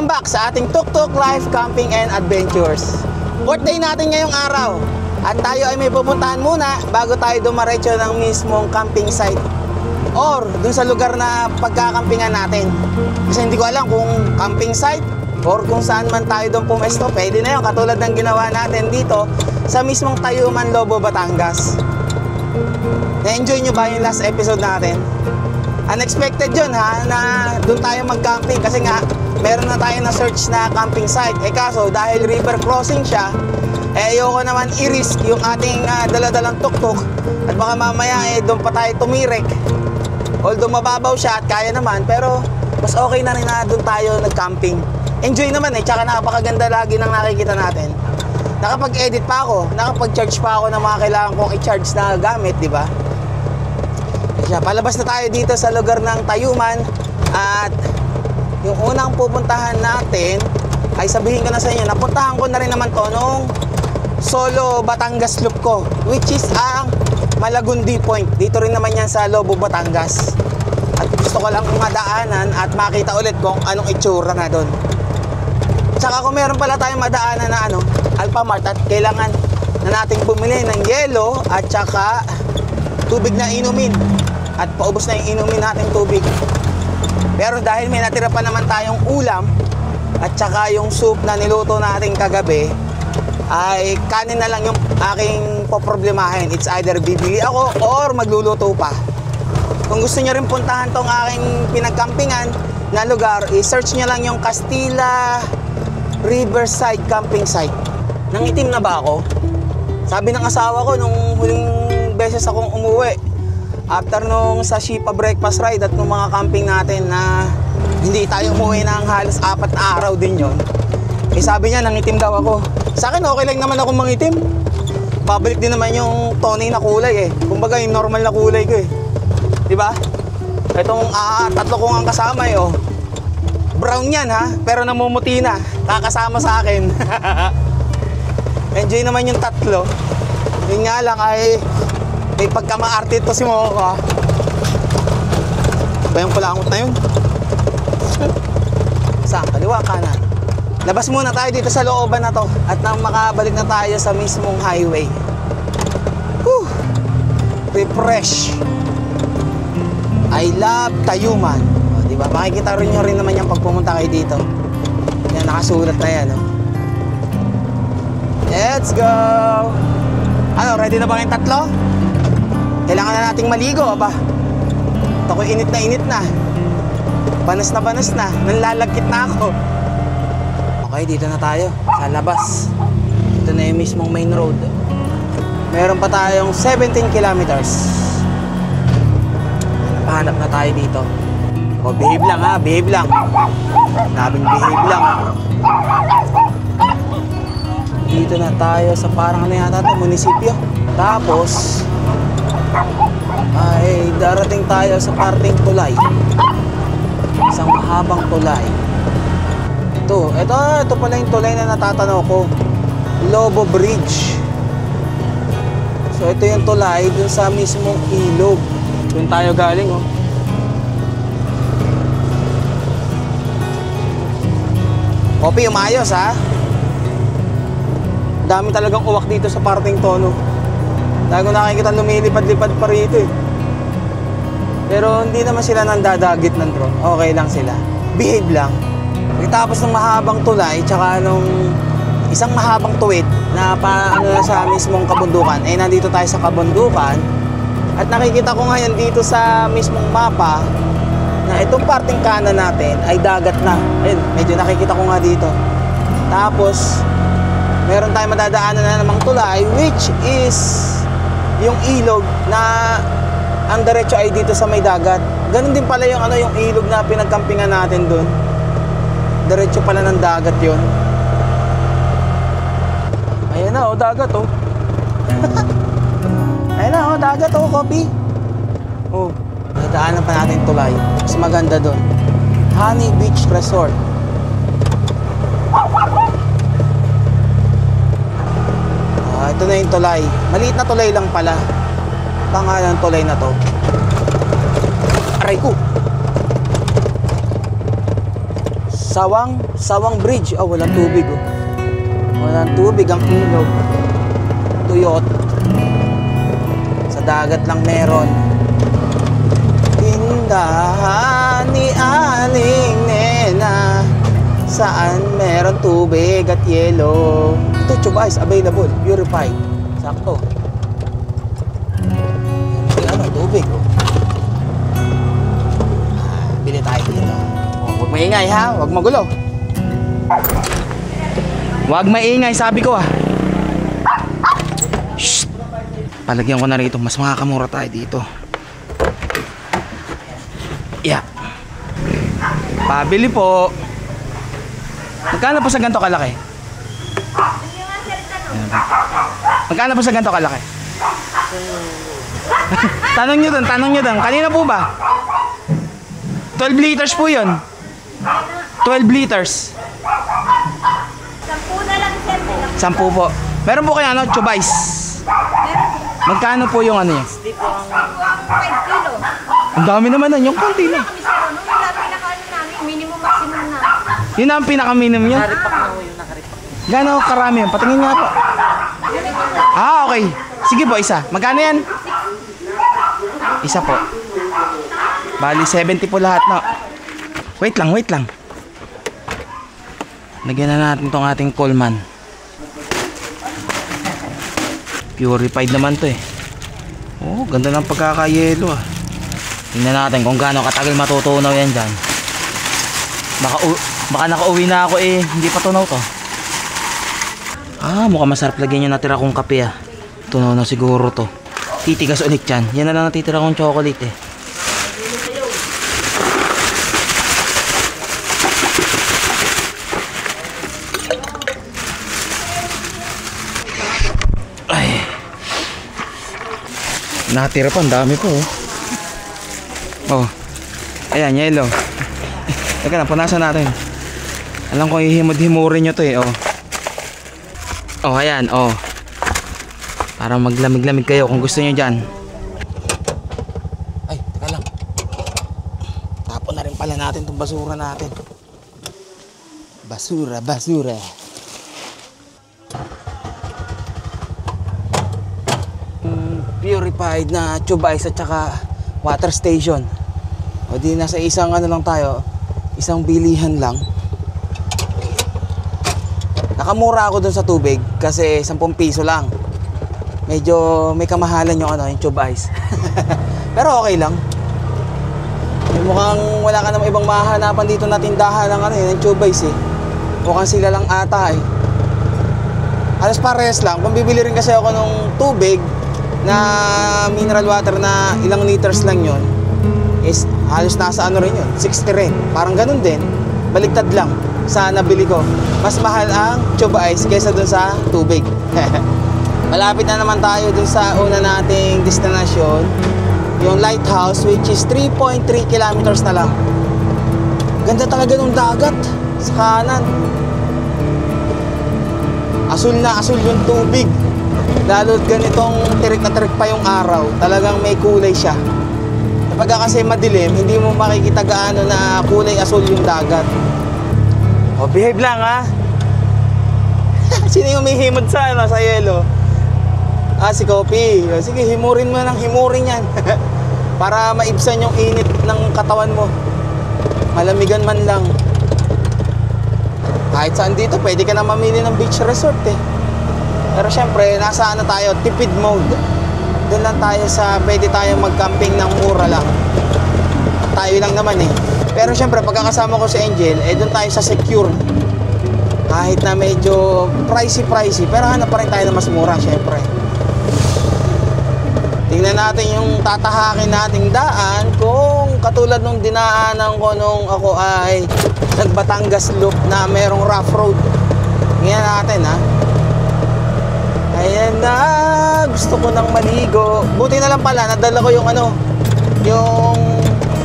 Welcome back sa ating Tuk-Tuk Life Camping and Adventures. Fourth day natin ngayong araw. At tayo ay may pupuntahan muna bago tayo dumaretso ng mismong camping site or dun sa lugar na pagkakampingan natin. Kasi hindi ko alam kung camping site or kung saan man tayo doon pumesto. Pwede na yun, katulad ng ginawa natin dito sa mismong Tayuman, Lobo, Batangas. Na-enjoy nyo ba yung last episode natin? Unexpected yun ha, na doon tayo mag-camping kasi nga meron na tayo na search na camping site. Kaso dahil river crossing siya, ayoko naman i-risk yung ating daladalang tuk-tuk at baka mamaya doon pa tayo tumirik. Although mababaw siya at kaya naman, pero mas okay na rin na doon tayo nag-camping. Enjoy naman tsaka napakaganda lagi ng nakikita natin. Nakapag-edit pa ako, nakapag-charge pa ako ng mga kailangan kong i-charge na gamit, di ba? Palabas na tayo dito sa lugar ng Tayuman at yung unang pupuntahan natin ay sabihin ko na sa inyo, napuntahan ko na rin naman to nung solo Batangas loop ko, which is ang Malagundi Point. Dito rin naman yan sa Lobo, Batangas. At gusto ko lang madaanan at makita ulit kung anong itsura na doon. Tsaka kung meron pala tayong madaanan na Alphamart at kailangan na nating bumili ng yelo at tsaka tubig na inumin at paubos na yung inumin nating tubig. Pero dahil may natira pa naman tayong ulam at saka yung soup na niluto natin kagabi, ay kanin na lang yung aking poproblemahin. It's either bibili ako or magluluto pa. Kung gusto nyo rin puntahan tong aking pinagkampingan na lugar, i-search nyo lang yung Castilla Riverside Camping Site. Nangitim na ba ako? Sabi ng asawa ko nung huling beses akong umuwi, after nung sa Shipa breakfast ride at nung mga camping natin na hindi tayo umuwi ng halos 4 na araw din yon. Sabi niya nangitim daw ako. Sa akin okay lang naman ako mangitim. Babalik din naman yung tonay na kulay Kumbaga yung normal na kulay ko Diba? Itong tatlo ko nga kasama brown yan ha, pero namumuti na. Kakasama sa akin. Enjoy naman yung tatlo. Yun nga lang ay may pagkamaarte ito si Mocha. Ba yung kulangot na yun? Saan? Kaliwa, kanan. Labas muna tayo dito sa looban na to at nang makabalik na tayo sa mismong highway. Whew! Refresh. I love Tayuman. Diba? Makikita rin nyo rin naman yung pag pumunta kayo dito. Yan, nakasulat na yan. Let's go! Ready na ba kayong tatlo? Kailangan na nating maligo, ba? Ito ko init na. Banas na. Nanlalagkit na ako. Okay, dito na tayo. Sa labas. Ito na yung mismong main road. Meron pa tayong 17 kilometers. Pahanap na tayo dito. Behave lang ha, behave lang. Sabing behave lang. Dito na tayo sa parang yata ito, munisipyo. Tapos ay darating tayo sa parting tulay. Isang mahabang tulay. Ito pala yung tulay na natatanaw ko. Lobo Bridge. So ito yung tulay dun sa mismong ilog. Dun tayo galing Kopi, umayos ha. Dami talagang uwak dito sa parting tono. Dahil ko nakikita lumilipad-lipad pa rito Pero hindi naman sila nandadagit ng drone. Okay lang sila. Behave lang. Pagkatapos ng mahabang tulay, tsaka nung isang mahabang tuwid na sa mismong kabundukan, nandito tayo sa kabundukan. At nakikita ko ngayon dito sa mismong mapa na itong parting kanan natin ay dagat na. Ayun, medyo nakikita ko nga dito. Tapos meron tayong madadaanan na namang tulay, which is yung ilog na ang diretso ay dito sa may dagat. Ganun din pala yung yung ilog na pinagkampingan natin doon. Diretso pala ng dagat yun. Ayan na dagat Ayan na dagat Kopi. Nadaanan pa natin tulay. Mas maganda doon. Honey Beach Resort. Ito na yung tulay. Maliit na tulay lang pala. Pangalan ng tulay na to. Aray ko. Sawang Bridge. Oh, walang tubig oh. Walang tubig ang ilog. Tuyot. Sa dagat lang meron. Tindahan ni Aling Nena, saan meron tubig at yelo. Ito, Chuba Ice, available, purified. Sakto. Ano, tubig oh. Bili tayo dito. Huwag maingay ha, huwag magulo. Huwag maingay, sabi ko ah. Shh. Palagyan ko na rito, mas makakamura tayo dito. Yeah. Pabili po. Magkano po sa ganito kalaki? Magkano po sa ganito kalaki? Tanong nyo dun. Kanina po ba? 12 liters po yun. 12 liters. 10 na lang, sir. 10 po. Meron po kayo ano, Chubais. Magkano po yung ano yun? 5 kilo. Ang dami naman na, yung konti na. Kami, sir, ano? Yung pinaka-ano namin, minimum, maximum na. Yun ang pinaka-minimum yun. Gano'ng karami yun? Patingin nga po. Ah, okay. Sige po, isa. Magkano yan? Isa po. Bali, 70 po lahat, no? Wait lang. Lagyan na natin tong ating Coleman. Purified naman to eh. Oh, ganda ng pagkakayelo ah. Tingnan natin kung gaano katagal matutunaw yan dyan. Baka nakauwi na ako eh. Hindi pa tunaw to. Ah, mukhang masarap lagyan yung natira kong kape ah. Tunaw na siguro to. Titigas ulit yan. Yan na lang natitira kong chocolate eh. Ay. Natira pa, ang dami po oh. Oh. Ayan, yellow. Teka na, punasan natin. Alam ko hihimod-himurin nyo to eh, oh. Oh, ayan, oh. Para maglamig-lamig kayo kung gusto nyo dyan. Ay, teka lang. Tapon na rin pala natin itong basura natin. Basura. Purified na Chubais at saka water station. O di nasa isang ano lang tayo, isang bilihan lang. Nakamura ako dun sa tubig kasi 10 piso lang. Medyo may kamahalan yung ano, yung Chubais. Pero okay lang. Mukhang wala ka namang ibang mahanapan dito na tindahan ng ano, yung Chubais eh. Mukhang sila lang ata eh. Halos parehas lang. Kung bibili rin kasi ako ng tubig na mineral water na ilang liters lang yon, is halos nasa ano rin yun, 60 rin. Parang ganun din. Baligtad lang sa nabili ko. Mas mahal ang Chubais kaysa dun sa tubig. Malapit na naman tayo dun sa una nating destinasyon, yung lighthouse, which is 3.3 kilometers na lang. Ganda talaga ng dagat sa kanan. Asul na asul yung tubig. Lalo't ganitong tirik na tirik pa yung araw, talagang may kulay siya. Kapag kasi madilim, hindi mo makikita gaano na kulay asul yung dagat. O, behave lang ha. Sino yung may himod sa, ano, sa yelo? Ah, si Kopi. O, sige, himurin mo ng himurin yan. Para maibsan yung init ng katawan mo. Malamigan man lang. Kahit saan dito, pwede ka na mamili ng beach resort eh. Pero syempre, nasa ano tayo, tipid mode. Doon lang tayo sa, pwede tayo mag-camping ng mura lang. Tayo lang naman eh. Pero syempre, pagkakasama ko si Angel, eh doon tayo sa secure. Kahit na medyo pricey, pero hanap pa rin tayo na mas mura, syempre. Tingnan natin yung tatahakin nating daan kung katulad nung dinaanan ko nung ako ay nag-Batangas Loop na merong rough road. Tingnan natin ha. Ayan na, gusto ko nang maligo. Buti na lang pala, nadala ko yung ano, yung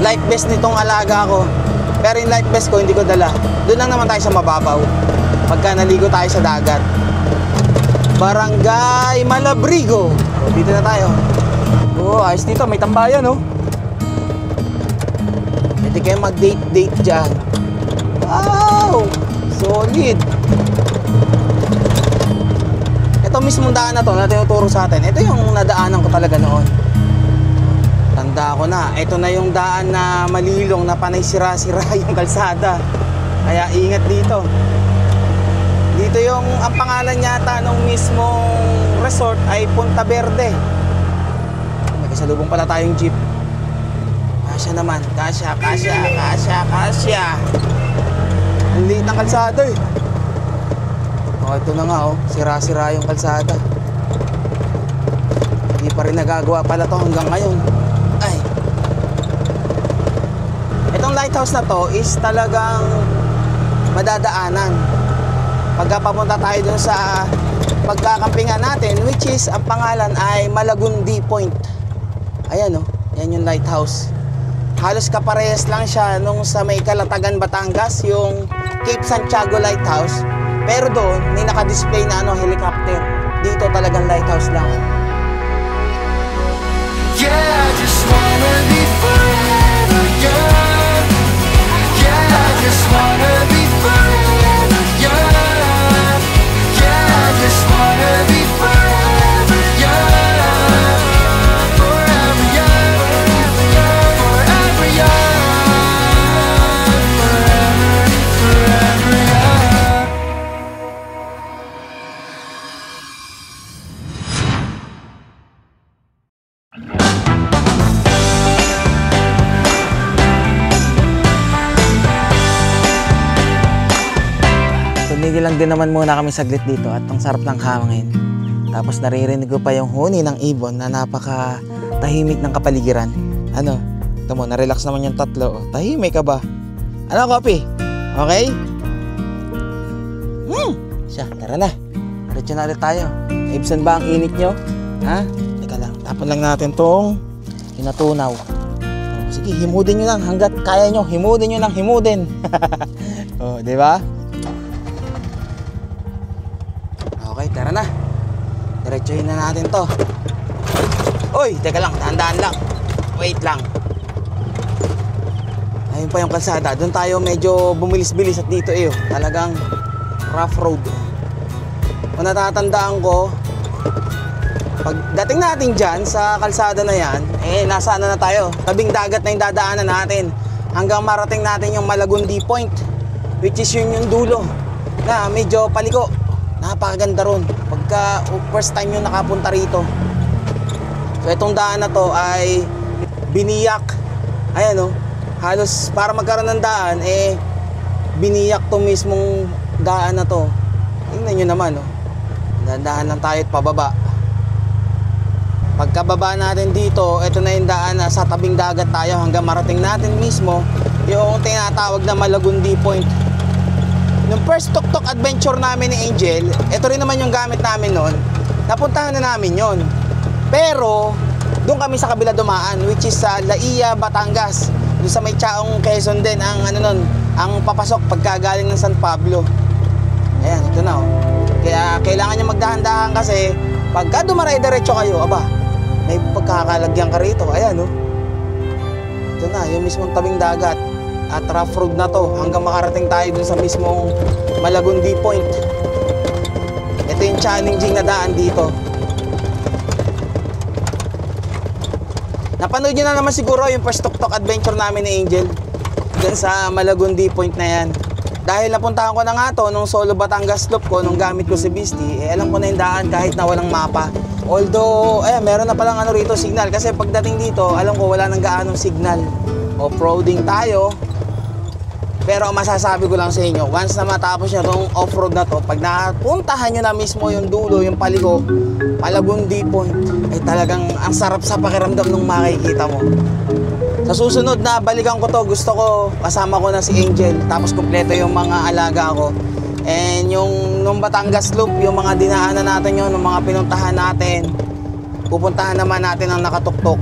life vest nitong alaga ko. Pero yung life vest ko, hindi ko dala. Doon lang naman tayo sa mababaw. Pagka naligo tayo sa dagat. Barangay Malabrigo. O, dito na tayo. Oh, ayos dito, may tambayan oh. Pwede kayo mag-date dyan. Wow! Solid! Ito mismong daan na to na tinuturo sa atin. Ito yung nadaanan ko talaga noon. Tanda ko na. Ito na yung daan na malilong na panay sira-sira yung kalsada. Kaya ingat dito. Dito yung ang pangalan yata nung mismong resort ay Punta Verde. May kasalubong pala tayong jeep. Kasya naman. Kasya. Ang liit ng kalsada eh. Oh, ito na nga oh. Sira-sira yung kalsada. Hindi pa rin nagagawa pala to hanggang ngayon. Ay. Itong lighthouse na to is talagang madadaanan. Pagka papunta tayo dun sa pagkakampingan natin, which is ang pangalan ay Malagundi Point. Ayan oh. Yan yung lighthouse. Halos kaparehas lang siya nung sa may Calatagan, Batangas, yung Cape Santiago Lighthouse. Pero doon, may naka-display na helicopter. Dito talagang lighthouse lang. Yeah, I just wanna be forever young. Yeah, I just wanna be forever young. Yeah, I just wanna be forever young. Forever young, forever young, forever young. Tumigil lang din naman muna kami saglit dito at ang sarap ng hangin. Tapos naririnig ko pa yung huni ng ibon na napaka tahimik ng kapaligiran. Ano? Ito mo, na-relax naman yung tatlo. Oh, tahimik ka ba? Ano, Kopi? Okay? Siya, tara na. Diretso na ulit tayo. Ibsan ba ang init nyo? Ha? Teka lang, tapon lang natin tong kinatunaw. Oh, sige, himudin nyo lang hanggat kaya nyo. Himudin nyo lang, himudin. Oh, di ba? Okay, tara na. Diretsuhin na natin to. Uy, teka lang, dahan-dahan lang. Wait lang. Ayun pa yung kalsada. Doon tayo medyo bumilis-bilis at dito talagang rough road. Kung natatandaan ko, pagdating natin dyan sa kalsada na yan, nasa na tayo. Tabing dagat na yung dadaanan natin. Hanggang marating natin yung Malagundi Point, which is yun yung dulo na medyo paliko. Napakaganda ron pagka first time yung nakapunta rito. So itong daan na to ay biniyak. Ayan oh, halos para magkaroon ng daan biniyak to mismong daan na to. Tingnan nyo naman oh. Dahan lang tayo at pababa. Pagkababa natin dito, ito na yung daan na sa tabing dagat tayo hanggang marating natin mismo yung tinatawag na Malagundi Point. Yung first tuk-tuk adventure namin ni Angel, ito rin naman yung gamit namin noon. Napuntahan na namin yon. Pero doon kami sa kabila dumaan, which is sa Laia, Batangas. Doon sa may Chaong, Quezon din ang ang papasok pagkagaling ng San Pablo. Ayan, ito na oh. Kaya kailangan nyo magdahan-dahan kasi pagka dumaray-diretso kayo, aba, may pagkakalagyan ka rito. Ayan oh. Ito na, yung mismong tabing dagat. At rough road na to hanggang makarating tayo dun sa mismong Malagundi Point. Ito yung challenging na daan dito. Napanood nyo na naman siguro yung first tuk-tuk adventure namin ni Angel dun sa Malagundi Point na yan. Dahil napuntahan ko na nga to nung solo Batangas loop ko, nung gamit ko si Beastie, alam ko na yung daan kahit na walang mapa. Although, meron na palang rito signal kasi pagdating dito, alam ko wala nang gaanong signal. Off-roading tayo. Pero ang masasabi ko lang sa inyo, once na matapos nyo itong off-road na to, pag napuntahan nyo na mismo yung dulo, yung paliko, Malagundi Point, ay talagang ang sarap sa pakiramdam nung makikita mo. Sa susunod na balikan ko to, gusto ko kasama ko na si Angel, tapos kumpleto yung mga alaga ko. And yung nung Batangas Loop, yung mga dinaanan natin yun, yung mga pinuntahan natin, pupuntahan naman natin ang nakatuktok.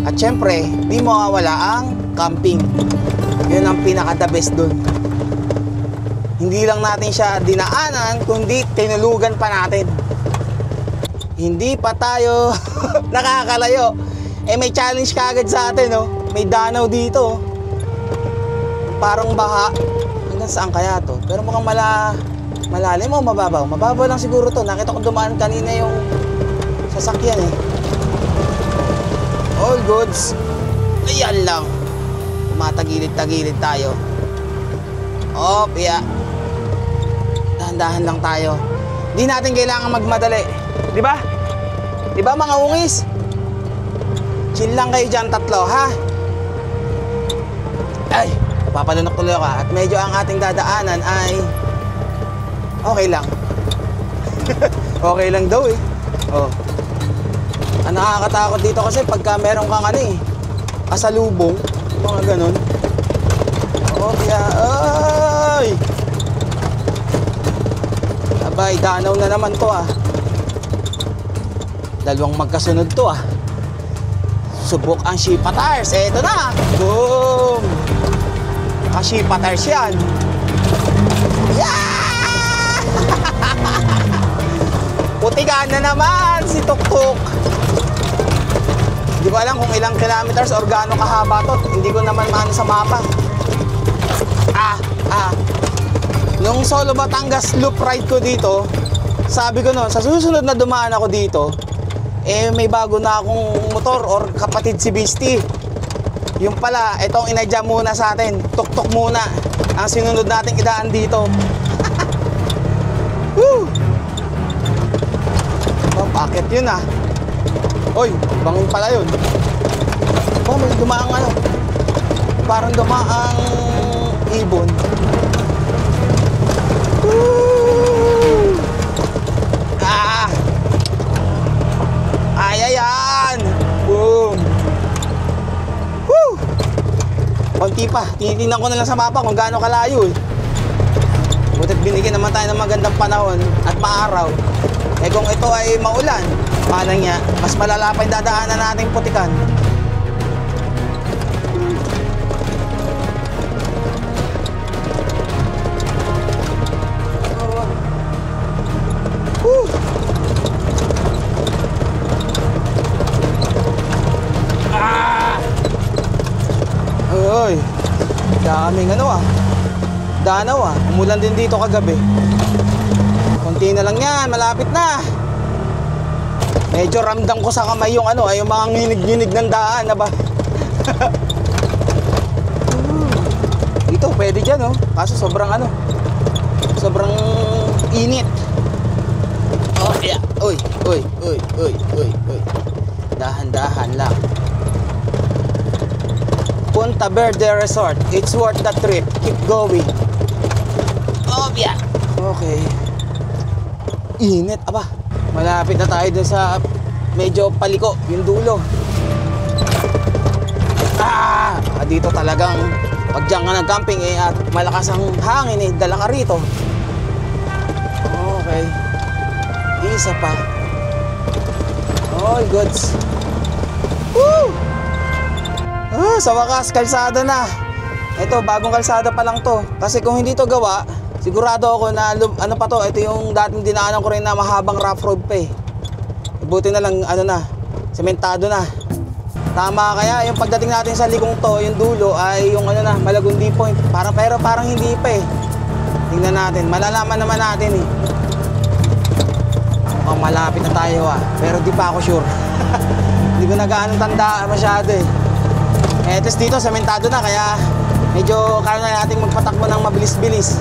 At syempre, di mawawala ang camping. Yun ang pinaka-the best dun. Hindi lang natin siya dinaanan, kundi tinulugan pa natin. Hindi pa tayo nakakalayo. May challenge kaagad sa atin, no? May danaw dito. Parang baha. Hanggang hanggang saan kaya to? Pero mukhang malalim o mababaw. Mababaw lang siguro to. Nakita ko dumaan kanina yung sasakyan eh. All goods. Ayan lang. Tumatagilid-tagilid tayo. Oh, yeah. Dahan-dahan lang tayo. Di natin kailangan magmadali. Di ba? Di ba mga ungis? Chill lang kayo dyan tatlo, ha? Ay, papalunok tuloy ako. At medyo ang ating dadaanan ay okay lang. Okay lang daw eh. Oh. Ang nakakatakot dito kasi pagka meron kang ano eh, kasalubong, mga ganun. Oh, yeah. Ay! Abay, danaw na naman to ah. Dalawang magkasunod to ah. Subok ang Shipa tires. Eto na. Boom! Ka-Shipa tires yan. Yeah! Putigaan na naman si Tuktuk. Hindi ko alam kung ilang kilometers or gaano kahaba to. Hindi ko naman maano sa mapa. Nung solo Batangas loop ride ko dito, sabi ko noon, sa susunod na dumaan ako dito, eh may bago na akong motor or kapatid si Beastie. Yung pala, itong inadya muna sa atin. Tuktok muna ang sinunod nating idaan dito. Woo! Oh, bakit yun ah? Oy, bangin pala yun. Oh, may dumaang ano. Parang dumaang ibon. Woo! Ah! Ayan! Boom! Woo! Konti pa. Tinitingnan ko na lang sa mapa kung gaano kalayo eh. Buti't binigyan naman tayo ng magandang panahon at maaraw. Eh kung ito ay maulan, paano nga, mas malala pa yung dadaanan nating putikan. Woo! Ah! Uy, daming ano ah. Danaw ah. Umulan din dito kagabi. Konti na lang yan, malapit na. Medyo ramdam ko sa kamay yung ano, ay yung mga nginig-nginig ng daan na ba. Dito, pwede dyan oh. Kaso sobrang ano, sobrang init. Oh, yeah. Uy. Dahan-dahan lang. Punta Verde Resort. It's worth the trip. Keep going. Oh, yeah. Okay. Init, aba. Malapit na tayo dun sa medyo paliko, yung dulo. Dito talagang pag diyan ka nag-camping eh at malakas ang hangin eh, dala ka rito. Okay. Isa pa. All goods. Woo! Sa wakas, kalsada na. Ito, bagong kalsada pa lang to. Kasi kung hindi to gawa, sigurado ako na ano pa to, ito yung dating dinaanan ko rin na mahabang rough road pa eh. Buti na lang ano na, sementado na. Tama kaya yung pagdating natin sa Ligong to, yung dulo ay yung ano na, Malagundi Point. Pero parang hindi pa eh. Tingnan natin, malalaman naman natin eh. Oh, malapit na tayo ah. Pero di pa ako sure. Hindi ko na gaano tanda masyado eh. At least dito, sementado na kaya medyo kaya na natin magpatakbo ng mabilis-bilis.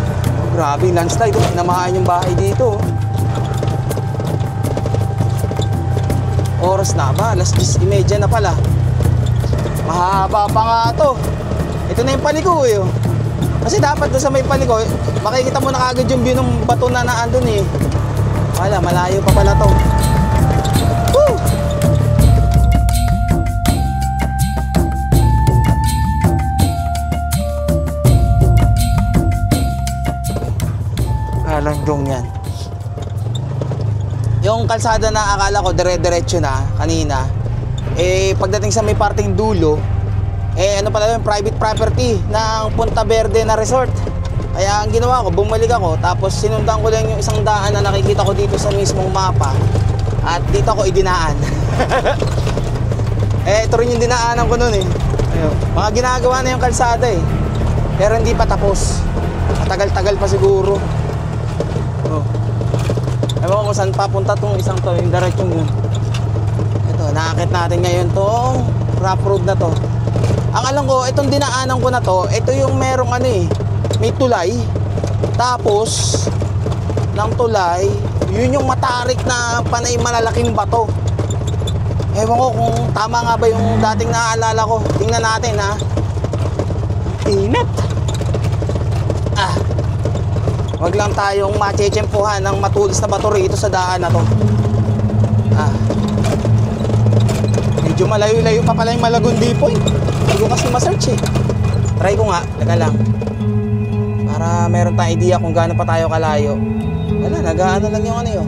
Grabe, landslide. Namahaan yung bahay dito. Oras na ba? Alas 10:30 na pala. Mahaba pa nga to. Ito na yung paliko eh. Kasi dapat doon sa may paliko, makikita mo na kagad yung view ng bato na naandun eh. Wala, malayo pa pala to. Woo! Landong yan. Yung kalsada na akala ko dire-diretso na kanina, eh pagdating sa may parting dulo, eh ano pala yung private property ng Punta Verde na resort. Kaya ang ginawa ko, bumalik ako, tapos sinundan ko lang yung isang daan na nakikita ko dito sa mismong mapa, at dito ako idinaan. Eh ito rin yung dinaanan ko nun eh. Ayun. Mga ginagawa na yung kalsada eh, pero hindi pa tapos. Matagal-tagal pa siguro. Oh. Ewan ko kung saan papunta tong isang to, yung direction yun. Ito, nakakit natin ngayon tong rough road na to. Ang alam ko, itong dinaanan ko na to, ito yung merong ano eh, may tulay. Tapos, ng tulay, yun yung matarik na panay malalaking bato. Ewan ko kung tama nga ba yung dating naaalala ko. Tingnan natin ha. Init. Wag lang tayong machechempuhan ng matulis na bato rito sa daan na to. Medyo malayo-layo pa pala yung Malagundi Point. Hindi ko kasi ma-search eh. Try ko nga, teka lang. Para meron tayong idea kung gaano pa tayo kalayo. Wala, nag-aano lang yung ano yun.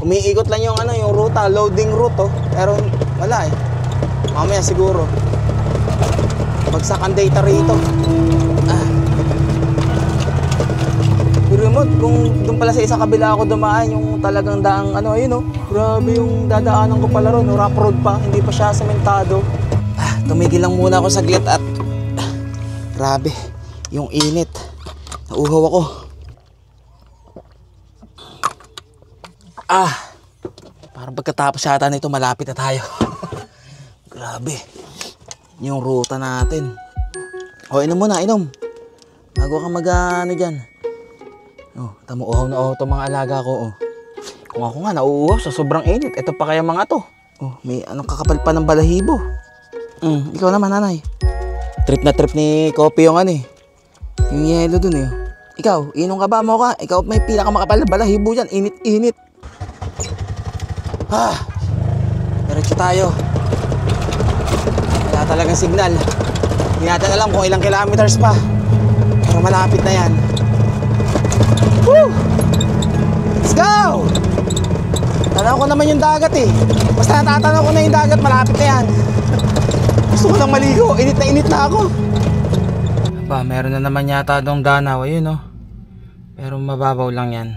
Umiikot lang yung ano, yung ruta, loading route oh. Pero wala eh. Mamaya siguro. Bagsak ang data rito. Remote, kung doon pala sa isang kabila ako dumaan, yung talagang daang ano, ayun oh. Grabe yung dadaanan ko pala ron, rough road pa, hindi pa siya sementado. Tumigil lang muna ako saglit at grabe, yung init. Nauuhaw ako. Parang pagkatapos yata nito malapit na tayo. Grabe. Yung ruta natin. O, inom muna, inom. Bago ka mag-ano dyan. Oh, tamo uhaw na uhaw itong mga alaga ko. Oh. Kung ako nga nauuhaw sa sobrang init. Ito pa kaya mga to. Oh, may anong kakapal pa ng balahibo. Ikaw naman, nanay. Trip na trip ni Kopi yung ano eh. Yung yelo dun eh. Ikaw, inom ka ba mo ka? Ikaw may pinakamakapal na balahibo dyan. Init-init. Diretso tayo. Wala talagang signal. Hindi natin alam kung ilang kilometers pa. Pero malapit na yan. Woo! Let's go! Tanaw ko naman yung dagat eh. Basta natatanaw ko na yung dagat, malapit na yan. Gusto ko lang maligo. Init na ako. Meron na naman yata dong danaw. Ayun oh. Pero mababaw lang yan.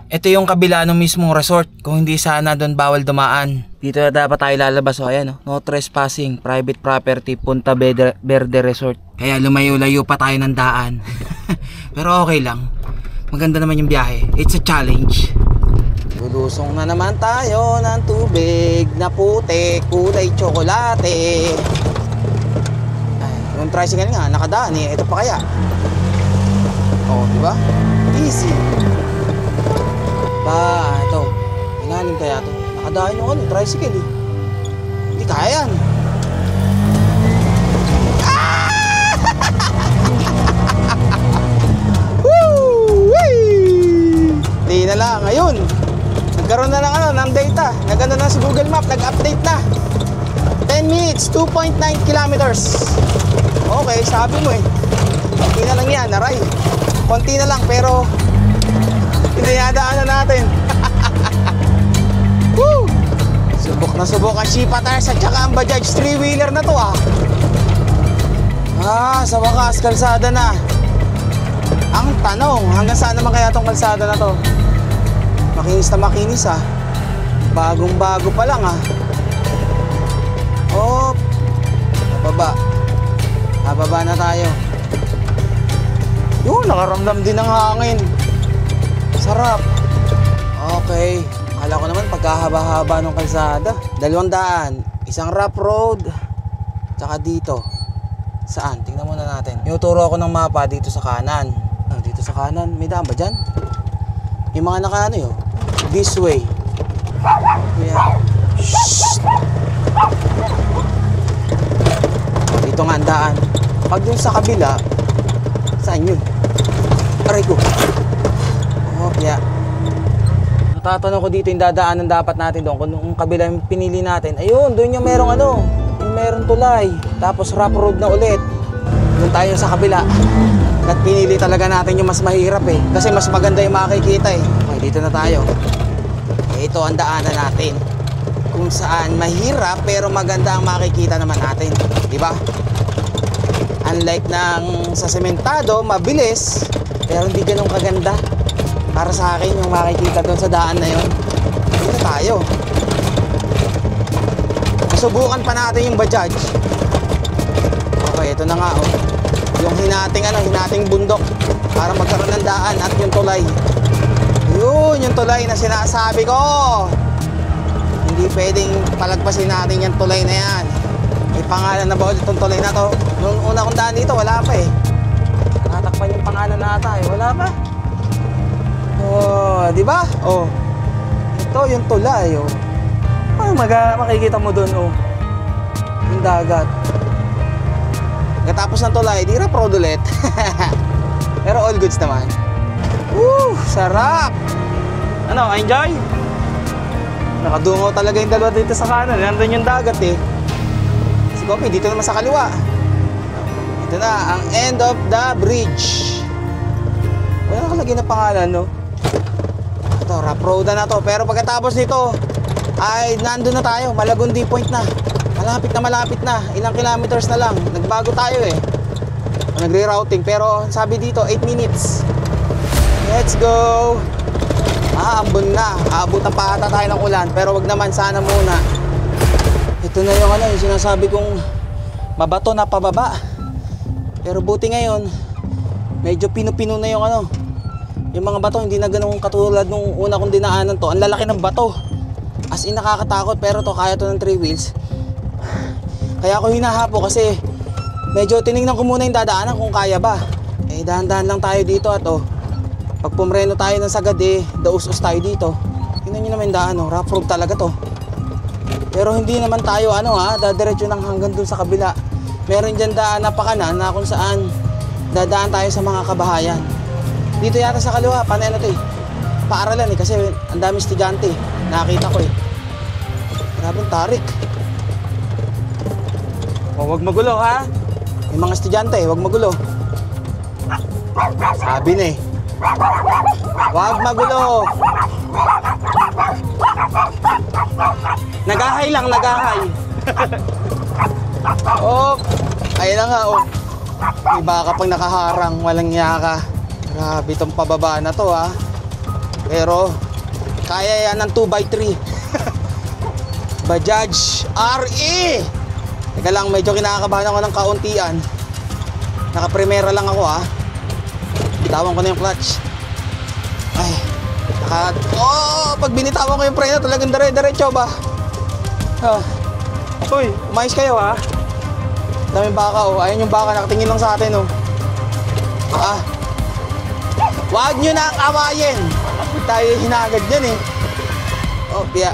Ito yung kabila ng mismong resort. Kung hindi sana doon bawal dumaan. Dito na dapat tayo lalabas. O ayan oh. No trespassing. Private property. Punta Verde Resort. Kaya lumayo-layo pa tayo ng daan. Pero okay lang. Maganda naman yung biyahe. It's a challenge. Lulusong na naman tayo ng tubig na puti, kulay tsokolate. Yung tricycle nga, nakadaan eh. Ito pa kaya? Oh, di ba? Easy. Ito. Ilalim kaya ito. Nakadaan yung ano, tricycle eh. Hindi kaya yan. Hindi na lang. Ngayon, nagkaroon na lang ng data. Nagano na sa Google Map, nag-update na. 10 minutes, 2.9 kilometers. Okay, sabi mo eh. Konti na lang yan, aray. Konti na lang, pero hindi nadaanan natin. Woo! Subok na subok ang Shipa Tires at saka ang Bajaj 3-wheeler na to ah. Sa wakas, kalsada na. Ang tanong, hanggang saan naman kaya tong kalsada na to? Makinis na makinis ah. Bagong bago pa lang ah. Oh, Nababa na tayo. Yun, nakaramdam din ng hangin. Sarap. Okay. Akala ko naman pagkahaba-haba ng kalsada. 200. Isang rough road. Tsaka dito. Saan? Tingnan muna natin. Tinuturo ako ng mapa dito sa kanan. Dito sa kanan. May daan ba dyan? Yung mga naka ano yun? This way. Yeah. Shhh. Dito nga ang daan. Pag dun sa kabila, saan yun? Aray ko. Oh, yeah. Natatanong ko dito yung dadaanan dapat natin doon. Kung kabila yung pinili natin, ayun, doon yung merong ano, yung merong tulay. Tapos rough road na ulit. Doon tayo sa kabila. At pinili talaga natin yung mas mahirap eh. Kasi mas maganda yung makikita eh. Okay, dito na tayo. Ito ang daanan natin. Kung saan mahirap pero maganda ang makikita naman natin. Diba? Unlike ng sa sementado, mabilis, pero hindi ganun kaganda. Para sa akin, yung makikita doon sa daan na yun. Dito tayo. Subukan pa natin yung Bajaj. Okay, ito na nga oh. Yung hinating bundok para magkaroon ng daan at yung tulay. Yun, yung tulay na sinasabi ko. Hindi pwedeng palagpasin natin yung tulay na yan. May pangalan na ba ulit itong tulay na to? Nung una kong daan dito, wala pa eh. Natakpan yung pangalan na ata eh. Wala pa. Oh, di ba? Oh. Ito yung tulay, oh. Ah, makikita mo dun, oh. Yung dagat. Katapos ng tulay, di rough road ulit. Pero all goods naman. Woo! Sarap! Ano, enjoy? Nakadungaw talaga yung dalawa dito sa kanan. Nandun yung dagat eh. Si Kopi, dito naman sa kaliwa. Ito na, ang end of the bridge. Wala nakalagay na pangalan, no? Ito, rough road na to. Pero pagkatapos nito, ay nandun na tayo. Malagundi Point na. Malapit na. Ilang kilometers na lang. Nagbago tayo eh. Nagre-routing. Pero sabi dito, 8 minutes. Let's go! Ambon na. Aabutan pa ata tayo ng ulan. Pero wag naman, sana muna. Ito na yung yung sinasabi kong mabato na pababa. Pero buti ngayon, medyo pino-pino na yung yung mga bato, hindi na ganun katulad nung una kong dinaanan to. Ang lalaki ng bato. As in, nakakatakot. Pero to, kaya to ng 3 wheels. Kaya ako hinahapo kasi medyo tinignan ko muna yung dadaanan kung kaya ba. Eh, dahan-dahan lang tayo dito at pag pumreno tayo ng sagad daus-us tayo dito. Tingnan nyo naman yung daan, rough road talaga to. Pero hindi naman tayo dadiretso ng hanggang dun sa kabila. Meron dyan daan na pakanan na kung saan dadaan tayo sa mga kabahayan. Dito yata sa kaliwa, panay na to paaralan kasi ang dami estudyante. Nakita ko Grabe ang tarik. Huwag magulo ha. May mga estudyante, huwag magulo. Sabi na huwag magulo. Nagahay lang, nagahay. Ayun na nga May baka pang nakaharang, walang yaka. Grabe itong pababa na to ha. Pero kaya yan ng 2x3. Bajaj RE. Teka lang, medyo kinakabahan ako ng kauntian. Naka-primera lang ako Bitawan ko na yung clutch. Ay, pag binitawan ko yung preno, talagang dire-diretso ba? Uy, umayos kayo Daming baka ayun yung baka, nakatingin lang sa atin Wag nyo na awayin. Tayo hinagad yan Pia.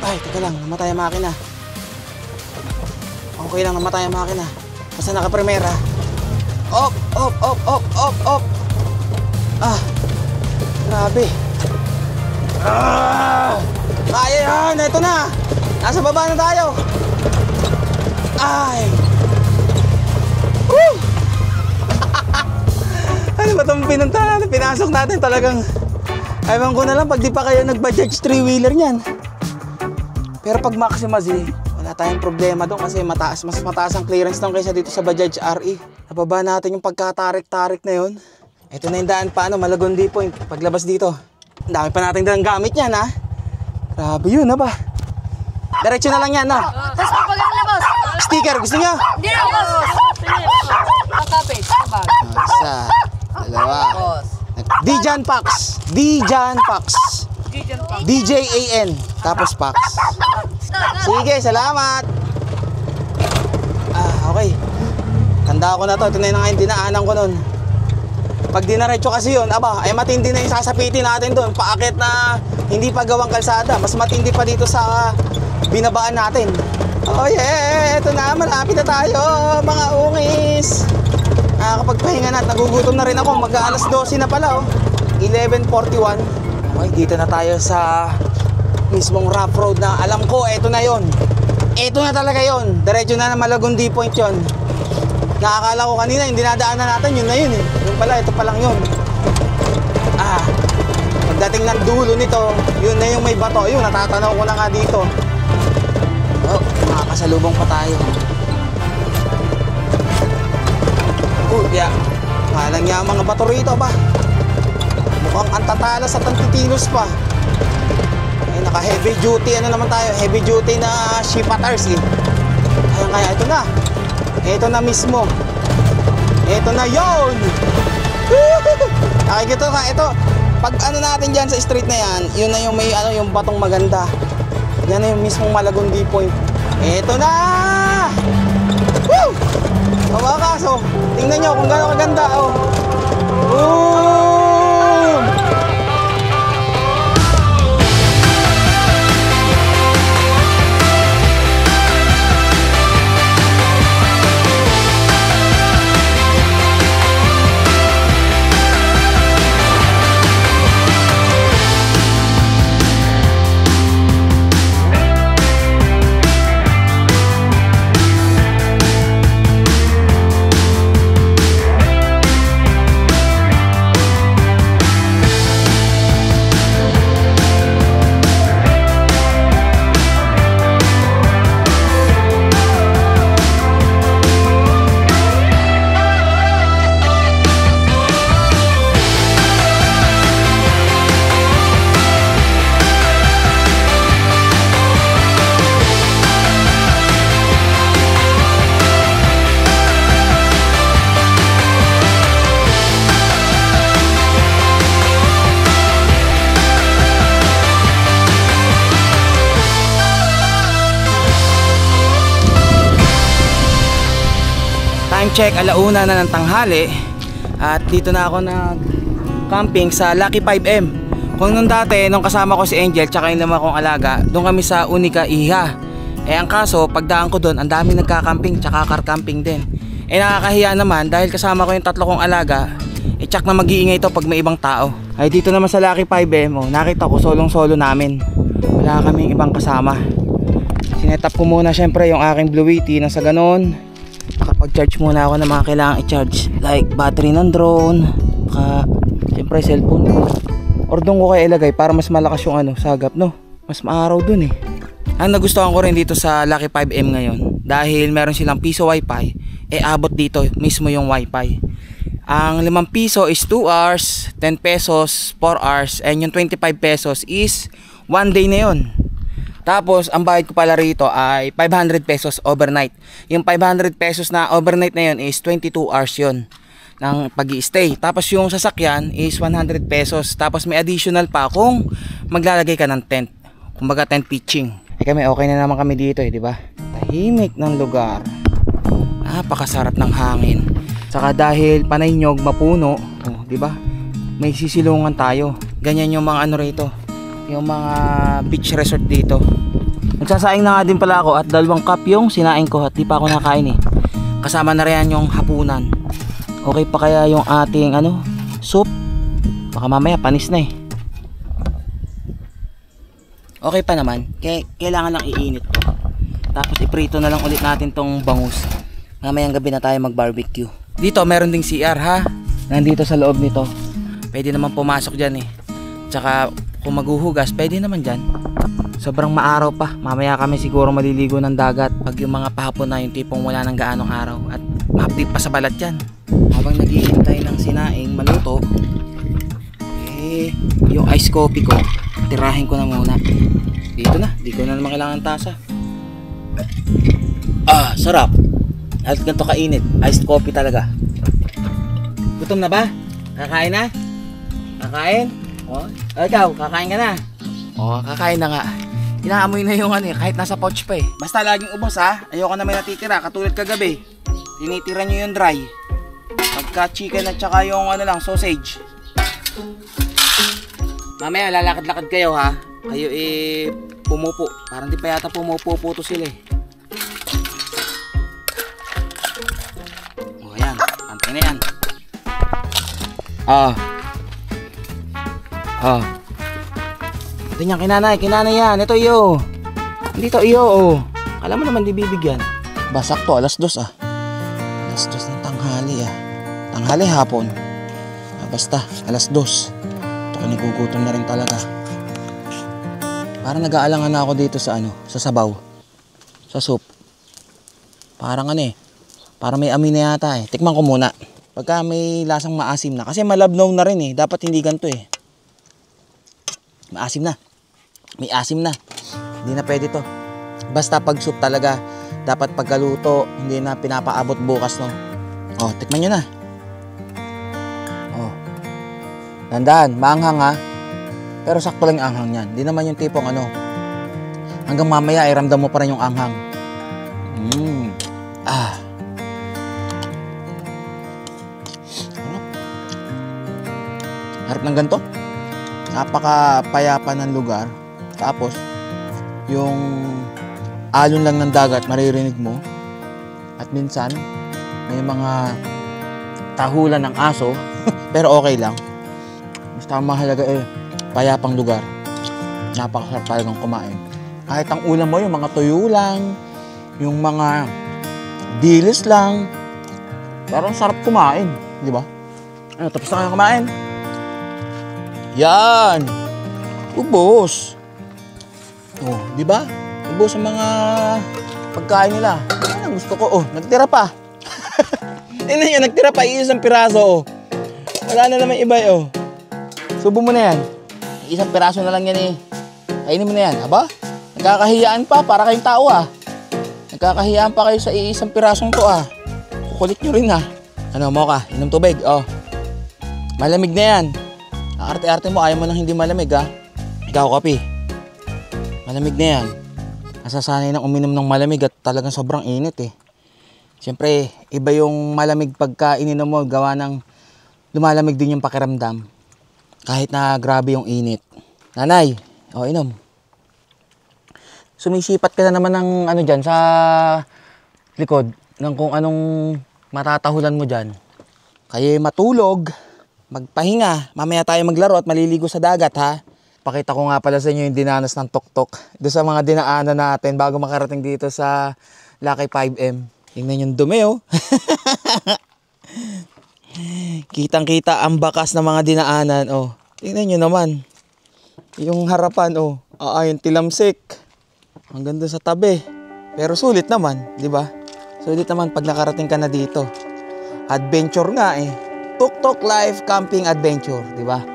Ay, teka lang, namatay ang makina. Okay lang, namatay ang makina. Basta naka-primera. Op. Grabe. Kaya yan, ito na. Nasa baba na tayo. Ay. Woo! Ano ba itong pinuntahan natin? Pinasok natin talagang. Ewan ko na lang pag di pa kayo nag-Bajaj 3-wheeler niyan. Pero pag Maxima Z, wala tayong problema doon kasi mas mataas ang clearance doon kaysa dito sa Bajaj RE. Nababa natin yung pagkatarik-tarik na yun. Ito na yung daan Malagundi Point. Paglabas dito, ang dami pa natin dalang gamit yan Grabe yun ba? Diretso na lang yan Tapos papagal na, boss. Sticker, gusto nyo? Hindi na, boss. Kakapit, kabag. Isa, dalawa. Dijan Pax. DJAN. Tapos Pax. Sige, salamat. Okay. Tanda ko na to. Ito na yung dinaanan ko nun. Pag dinaretso kasi yun, matindi na yung sasapitin natin doon. Paakit na hindi pa gawang kalsada. Mas matindi pa dito sa binabaan natin. Oh yeah, ito na, malapit na tayo, mga ungis. Nakakapagpahinga na at nagugutom na rin ako. Mag-aalas 12 na pala 11:41. Okay, dito na tayo sa mismong rough road na alam ko, ito na yon. Ito na talaga yon. Diretso na Malagundi Point yon. Nakakala ko kanina yung dinadaanan natin, yun na yun Yung pala, ito pa lang yun. Pagdating ng dulo nito, yun na yung may bato. Yun, natatanaw ko na nga dito. Makakasalubong pa tayo. Malang yung mga bato rito ba? Mukhang antatalas at antitilos pa. Ay, naka heavy duty, naman tayo? Heavy duty na ship attars Kaya ito na. Ito na mismo. Ito na yon. Nakikita ka, ito. Pag ano natin dyan sa street na yan, yun na yung may ano, yung batong maganda. Yan na yung mismong Malagundi Point. Ito na! Woo! Mga kaso, tingnan nyo kung gaano kaganda. Oh. Boom! Time check, 1:00 na ng tanghali. At dito na ako nag-camping sa Lucky 5M. Kung nung dati, nung kasama ko si Angel tsaka yung 5 kong alaga, doon kami sa Unica Iha. Ang kaso, pagdaan ko doon, ang dami nagka-camping tsaka car-camping din. Nakakahiya naman dahil kasama ko yung 3 kong alaga. Tsak na mag-iingay ito pag may ibang tao. Ay dito naman sa Lucky 5M, nakita ko solong-solo namin. Wala kaming ibang kasama. Sinetap ko muna syempre yung aking Blue Yeti na sa ganon. Nakapag-charge muna ako ng mga kailangang i-charge, like battery ng drone, siyempre cellphone ko. Or doon ko kayo ilagay para mas malakas yung sagap, no? Mas maaraw dun eh. Ang nagustuhan ko rin dito sa Lucky 5M ngayon, dahil meron silang piso wifi, abot dito mismo yung wifi. Ang 5 piso is 2 hours, 10 pesos 4 hours, and yung 25 pesos is 1 day na yun. Tapos, ang bayad ko pala rito ay 500 pesos overnight. Yung 500 pesos na overnight na yun is 22 hours yun ng pag-i-stay. Tapos, yung sasakyan is 100 pesos. Tapos, may additional pa kung maglalagay ka ng tent. Kumbaga, tent pitching. Kami, okay na naman kami dito di ba? Tahimik ng lugar. Napakasarap ng hangin. Saka dahil panay nyog, mapuno, di ba? May sisilungan tayo. Ganyan yung mga rito. Yung mga beach resort dito. Nagsasaing na nga din pala ako at 2 cup yung sinaing ko at di pa ako nakain eh. Kasama na rin yung hapunan. Okay pa kaya yung ating soup? Baka mamaya panis na eh. Okay pa naman. Kailangan lang iinit to. Tapos iprito na lang ulit natin tong bangus. Mamayang gabi na tayo mag barbecue. Dito meron ding CR ha. Nandito sa loob nito. Pwede naman pumasok dyan eh. Tsaka kung maghuhugas, pwede naman dyan. Sobrang maaraw pa. Mamaya kami siguro maliligo ng dagat pag yung mga pahapon na yung tipong wala ng gaanong araw. At mahapdi pa sa balat yan. Habang naghihintay ng sinaing maluto, yung ice coffee ko, tirahin ko na muna. Dito na. Di ko na naman kailangan tasa. Sarap. At ganito kainit. Iced coffee talaga. Gutom na ba? Kakain na? Kakain? Ikaw, kakain ka na? Kakain na nga. Inaamoy na yung kahit nasa pouch pa eh. Basta laging ubos ha. Ayoko na may natitira. Katulad kagabi. Tinitira nyo yung dry. Pagka chicken at saka yung sausage. Mamaya lalakad-lakad kayo ha. Kayo pumupo. Parang di pa yata pumupo to sila eh. Ayan. Pantay na yan. Ito niyan, kinanay yan. Ito iyo. Dito iyo. Kala mo naman di bibigyan. Basak to, 2:00 Alas 2 ng tanghali Tanghali hapon. Basta, 2:00. Ito ko nigugutom na rin talaga. Parang nag-aalangan na ako dito sa sa sabaw. Sa soup. Parang parang may amin na yata eh. Tikman ko muna. Pagka may lasang maasim na. Kasi malabnaw na rin eh. Dapat hindi ganito eh. Maasim na. May asim na. Hindi na pwede to. Basta pag soup talaga, dapat pagkaluto, hindi na pinapaabot bukas no. Oh, tikman nyo na. Oh. Dandahan, maanghang ha. Pero sakto lang yung anghang niyan. Di naman yung tipong ano, hanggang mamaya ay ramdam mo pa rin yung anghang. Ah. Harap ng ganito. Napakapayapa ng lugar. Tapos, yung alon lang ng dagat, maririnig mo. At minsan, may mga tahulan ng aso. Pero okay lang. Basta ang mahalaga payapang lugar. Napakasarap talagang kumain. Kahit ang ulam mo, yung mga tuyo lang, yung mga dilis lang. Pero ang sarap kumain. Di ba? Ano, tapos na kayo kumain? Yan! Ubos! Oh, di ba? Ubos ang mga pagkain nila. Yan ang gusto ko. Oh, nagtira pa. Tingnan nyo, nagtira pa. Iisang piraso, oh. Wala na naman iba, oh. Subo mo na yan. Isang piraso na lang yan, eh. Kainin mo na yan. Aba? Nagkakahiyaan pa. Para kayong tao, ah. Nagkakahiyaan pa kayo sa iisang pirasong to, ah. Kukulit nyo rin, ah. Ano, Mocha? Inom tubig, oh. Malamig na yan. Ang arte-arte mo, ayaw mo nang hindi malamig, ha? Ikaw, Kopi. Malamig na yan. Nasasanay nang uminom ng malamig at talagang sobrang init, eh. Siyempre, iba yung malamig pagka ininom mo, gawa ng lumalamig din yung pakiramdam. Kahit na grabe yung init. Nanay, inom. Sumisipat ka na naman ng ano dyan sa likod ng kung anong matatahulan mo dyan. Kaya matulog, magpahinga, mamaya tayo maglaro at maliligo sa dagat, ha? Pakita ko nga pala sa inyo yung dinanas ng tuktok. Doon sa mga dinaanan natin bago makarating dito sa Lucky 5M. Tingnan yung dumi, oh. Kitang-kita ang bakas ng mga dinaanan, oh. Tingnan nyo naman. Yung harapan, oh. Yung tilamsik. Hanggang doon sa tabi. Pero sulit naman, di ba? Sulit naman pag nakarating ka na dito. Adventure nga, eh. Tuktok Life Camping Adventure, di ba?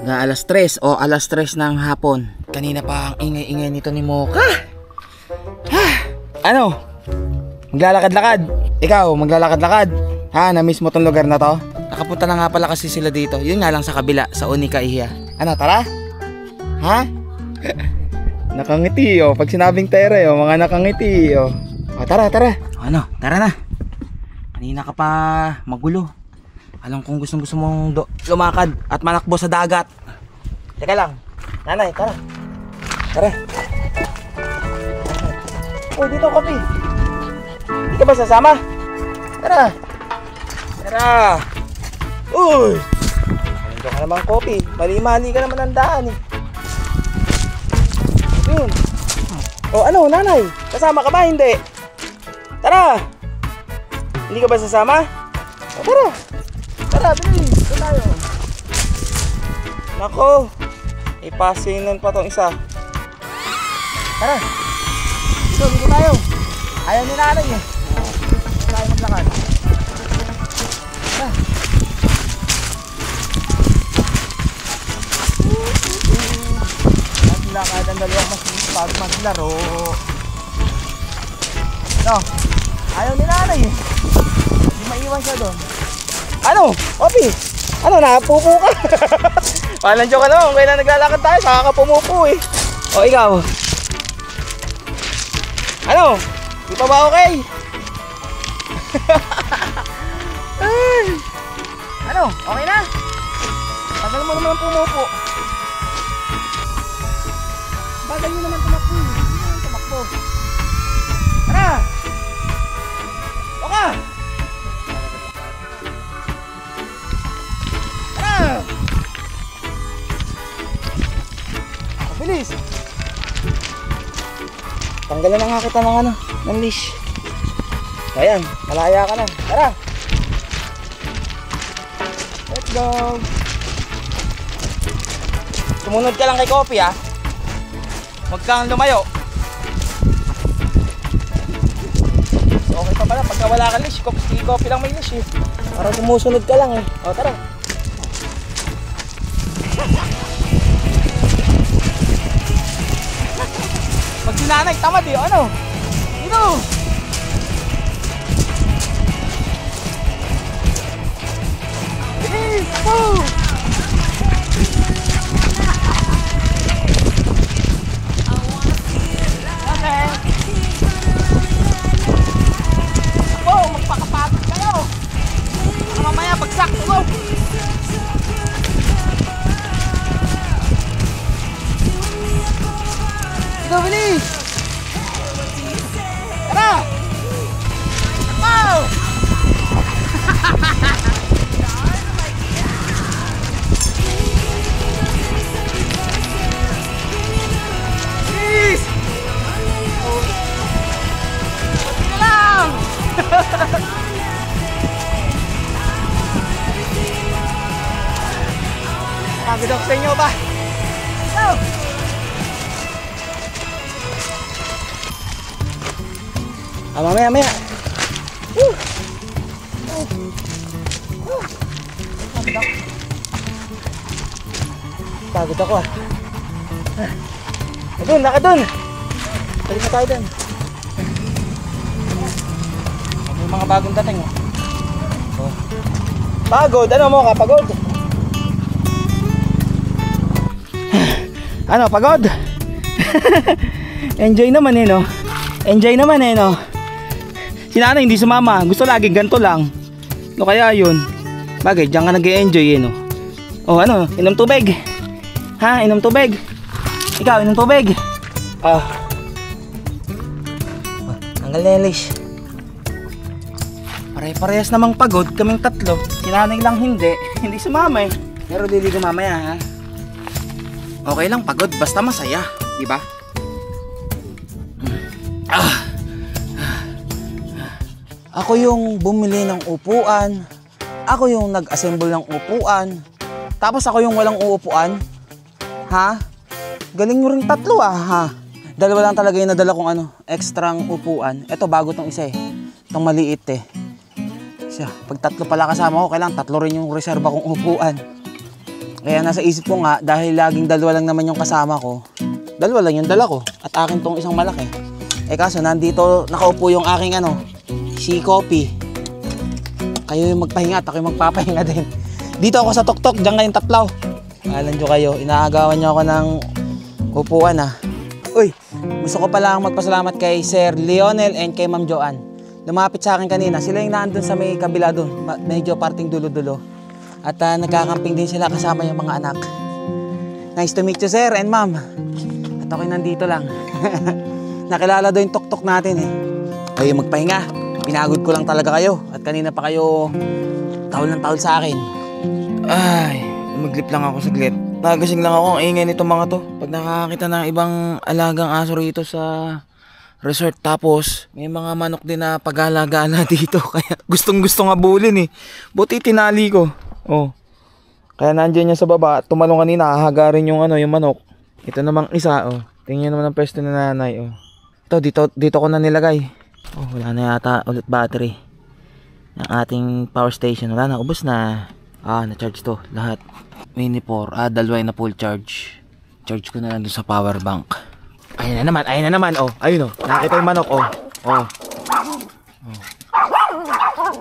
Na alas 3 o alas 3 ng hapon. Kanina pa ang ingay-ingay nito ni Mocha. Ano? Maglalakad-lakad? Ikaw, maglalakad-lakad? Ha, na-miss mo tong lugar na to? Nakapunta na nga pala kasi sila dito. Yun nga lang sa kabila, sa Unica Ihia. Ano, tara? Ha? Nakangiti, oh. Pag sinabing tere, oh, mga nakangiti, oh. Tara. Ano, tara na. Kanina ka pa magulo. Alam kong gusto mong lumakad at manakbo sa dagat. Teka lang. Nanay, tara. Tara. Uy, dito, Kopi. Hindi ka ba sasama? Tara. Uy. Nandito ka naman, Kopi. Mali-mali ka naman ang daan, eh. Yun. Ano, nanay? Kasama ka ba? Hindi. Tara. Hindi ka ba sasama? Tara. Tara, bilis. Ito tayo. Nako. Ipasinan pa tong isa. Tara. Dito tayo. Ayaw ni nanay, eh. Dito tayo maglakad. Tara. Maglakad ang dalawang masipag maglaro. No. Ayaw ni nanay, eh. Hindi maiwan siya doon. Ano? Opi? Ano, napupo ka? Palang joke ka naman, kaya na naglalakad tayo, saka ka pumupo, eh. O, ikaw? Ano? Di pa ba okay? Ay. Ano? Okay na? Tagal mo naman pumupo. Bagal mo naman tumakbo, eh. Hindi naman tumakbo. Tara! Baka! Bilis! Tanggalan na nga kita ng leash. Ayan, malaya ka na. Tara! Let's go! Sumunod ka lang kay Kopi, ha? Huwag kang lumayo. So, okay pa pala, pagka wala ka leash, si Kopi lang may leash, eh. Para sumusunod ka lang, eh. O, tara! Pag si nanay, tamad, eh. Ano? go! Bilis! Woo! Okay. Wow, magpakapagod kayo. Baka mamaya bagsak. Go! Go, bilis! Tara! Wow! Bilis! Kunti na lang! Pagod ako sa inyo ba? Go! Mamaya. Woo! Pagod ako ah. Naka dun. Balik na tayo dun. May mga bagong dating oh. Pagod? Ano mo ka? Pagod? Ano? Pagod? Enjoy naman eh no? Enjoy naman eh no? Si nanay hindi sumama. Gusto lagi ganito lang. No kaya yun? Bagay, diyan ka nag-e-enjoy eh no? Oh ano? Inom tubig? Ha? Inom tubig? Ikaw, inom tubig? Tanggal nelish. Pare-parehas namang pagod kaming tatlo. Si nanay lang hindi. Hindi sumama eh. Pero liligo mamaya ha? Okay lang pagod, basta masaya. Diba? Ako yung bumili ng upuan. Ako yung nag-assemble ng upuan. Tapos ako yung walang uupuan. Ha? Galing mo rin tatlo ha? Dalawa lang talaga yung nadala kong extrang upuan. Ito bago tong isa eh. Itong maliit eh. Siya, pag tatlo pala kasama ko, kailangan tatlo rin yung reserva kong upuan. Kaya nasa isip ko nga, dahil laging dalawa lang naman yung kasama ko, dalawa lang yung dala ko. At akin tong isang malaki. Eh kaso nandito nakaupo yung aking si Kopi. Kayo yung magpahinga at ako yung magpapahinga din. Dito ako sa tuktok, diyan kayong tatlaw. Alam nyo kayo, inaagawan nyo ako ng upuan ha. Uy, gusto ko pala magpasalamat kay Sir Lionel and kay Ma'am Joanne. Lumapit sa akin kanina, sila yung naandun sa may kabila doon. Medyo parting dulo-dulo. At nagkakamping din sila kasama yung mga anak. Nice to meet you sir and ma'am. At ako'y nandito lang. Nakilala doon yung tuktok natin eh. Kayo magpahinga. Pinagod ko lang talaga kayo. At kanina pa kayo tawol ng tawol sa akin. Ay, umaglip lang ako saglit. Nagasing lang ako ang ingay nitong mga to. Pag nakakita ng ibang alagang aso rito sa resort. Tapos may mga manok din na pag-alagala dito. Kaya gustong-gusto nga bulin eh. Buti tinali ko. Oh. Kaya nandiyan niya sa baba. Tumalong kanina. Hahagarin yung yung manok. Ito namang isa. Oh. Tingnan naman ang pwesto ni nanay. Oh. Ito, dito ko na nilagay. Oh, wala na yata ulit battery ng ating power station. Wala na, ubos na. Na-charge to lahat. Mini 4, dalawa na full charge. Charge ko na lang doon sa power bank. Ayun na naman. Oh, ayun oh. Nakita yung manok oh. Oh.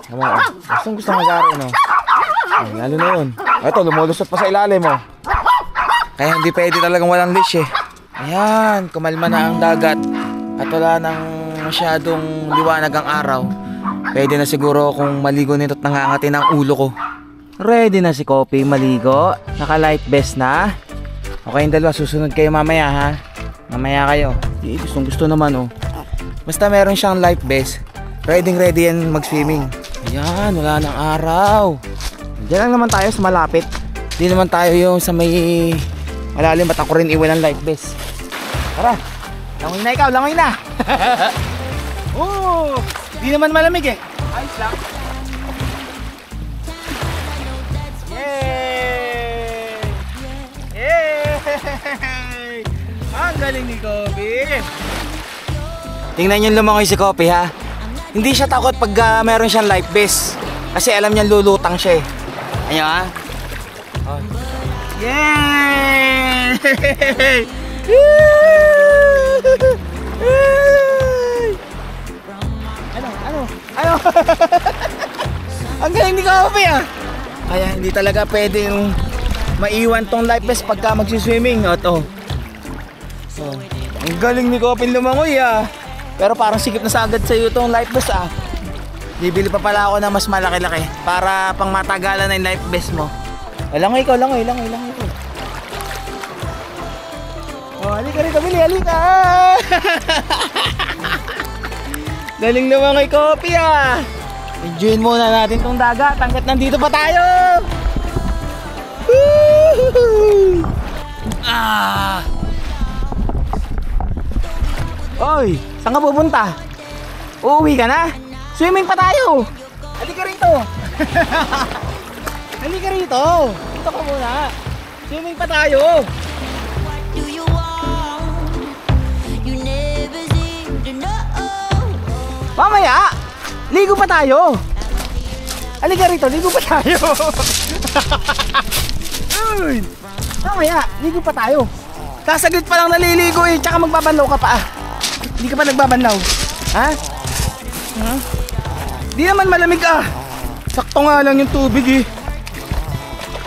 Tama oh. Gusto mag-aaral no. Oh, lalo na yun. Ito, lumulusot pa sa ilalim oh. Kaya hindi pwede talagang walang leash eh. Ayan, kumalma na ang dagat. At wala nang masyadong liwanag ang araw. Pwede na siguro kung maligo nito at nangangati ng ulo ko. Ready na si Kopi maligo. Naka light vest na. Okay yung dalawa, susunod kayo mamaya ha. Mamaya kayo. Gusto naman oh. Basta meron siyang life vest, ready yan mag-swimming. Ayan, wala nang araw. Diyan lang naman tayo sa malapit. Di naman tayo yung sa may malalim. Ba't ako rin iwan ng life vest? Tara, langoy na ikaw, langoy na. Oh, di naman malamig eh. Ayos lang. Yay! Yay! Ang galing ni Kopi. Tingnan niyo lumangoy si Kopi ha. Hindi siya takot pag meron siyang life vest. Kasi alam niya lulutang siya eh. Ayun ha. Oh. Yay! Ang galing ni Kopi ah. Kaya hindi talaga pwedeng maiwan tong life vest pagka magsiswimming. O to. Oh. Ang galing ni Kopi lumangoy ah. Pero parang sikip na sa agad sa'yo tong life vest ah. Bibili pa pala ako ng mas malaki-laki para pang matagalan na yung life vest mo. Langoy ko. Oh, halika rito, Billy, halika! Galing lumangoy, Kopi ah! Enjoyin muna natin tong dagat hanggat nandito pa tayo! Woo! Ah! Oy, saan ka pupunta? Uuwi ka na? Swimming pa tayo! Halika rito! Halika rito! Dito ka muna! Swimming pa tayo! Do you want? You never seem to know. Mamaya! Ligo pa tayo! Halika rito, ligo pa tayo! Uy! Mamaya, ligo pa tayo! Sasaglit pa lang naliligo eh, tsaka magbabanlaw ka pa ah! Hindi ka pa nagbabanlaw? Ha? Huh? Di naman malamig ah! Sakto nga lang yung tubig eh!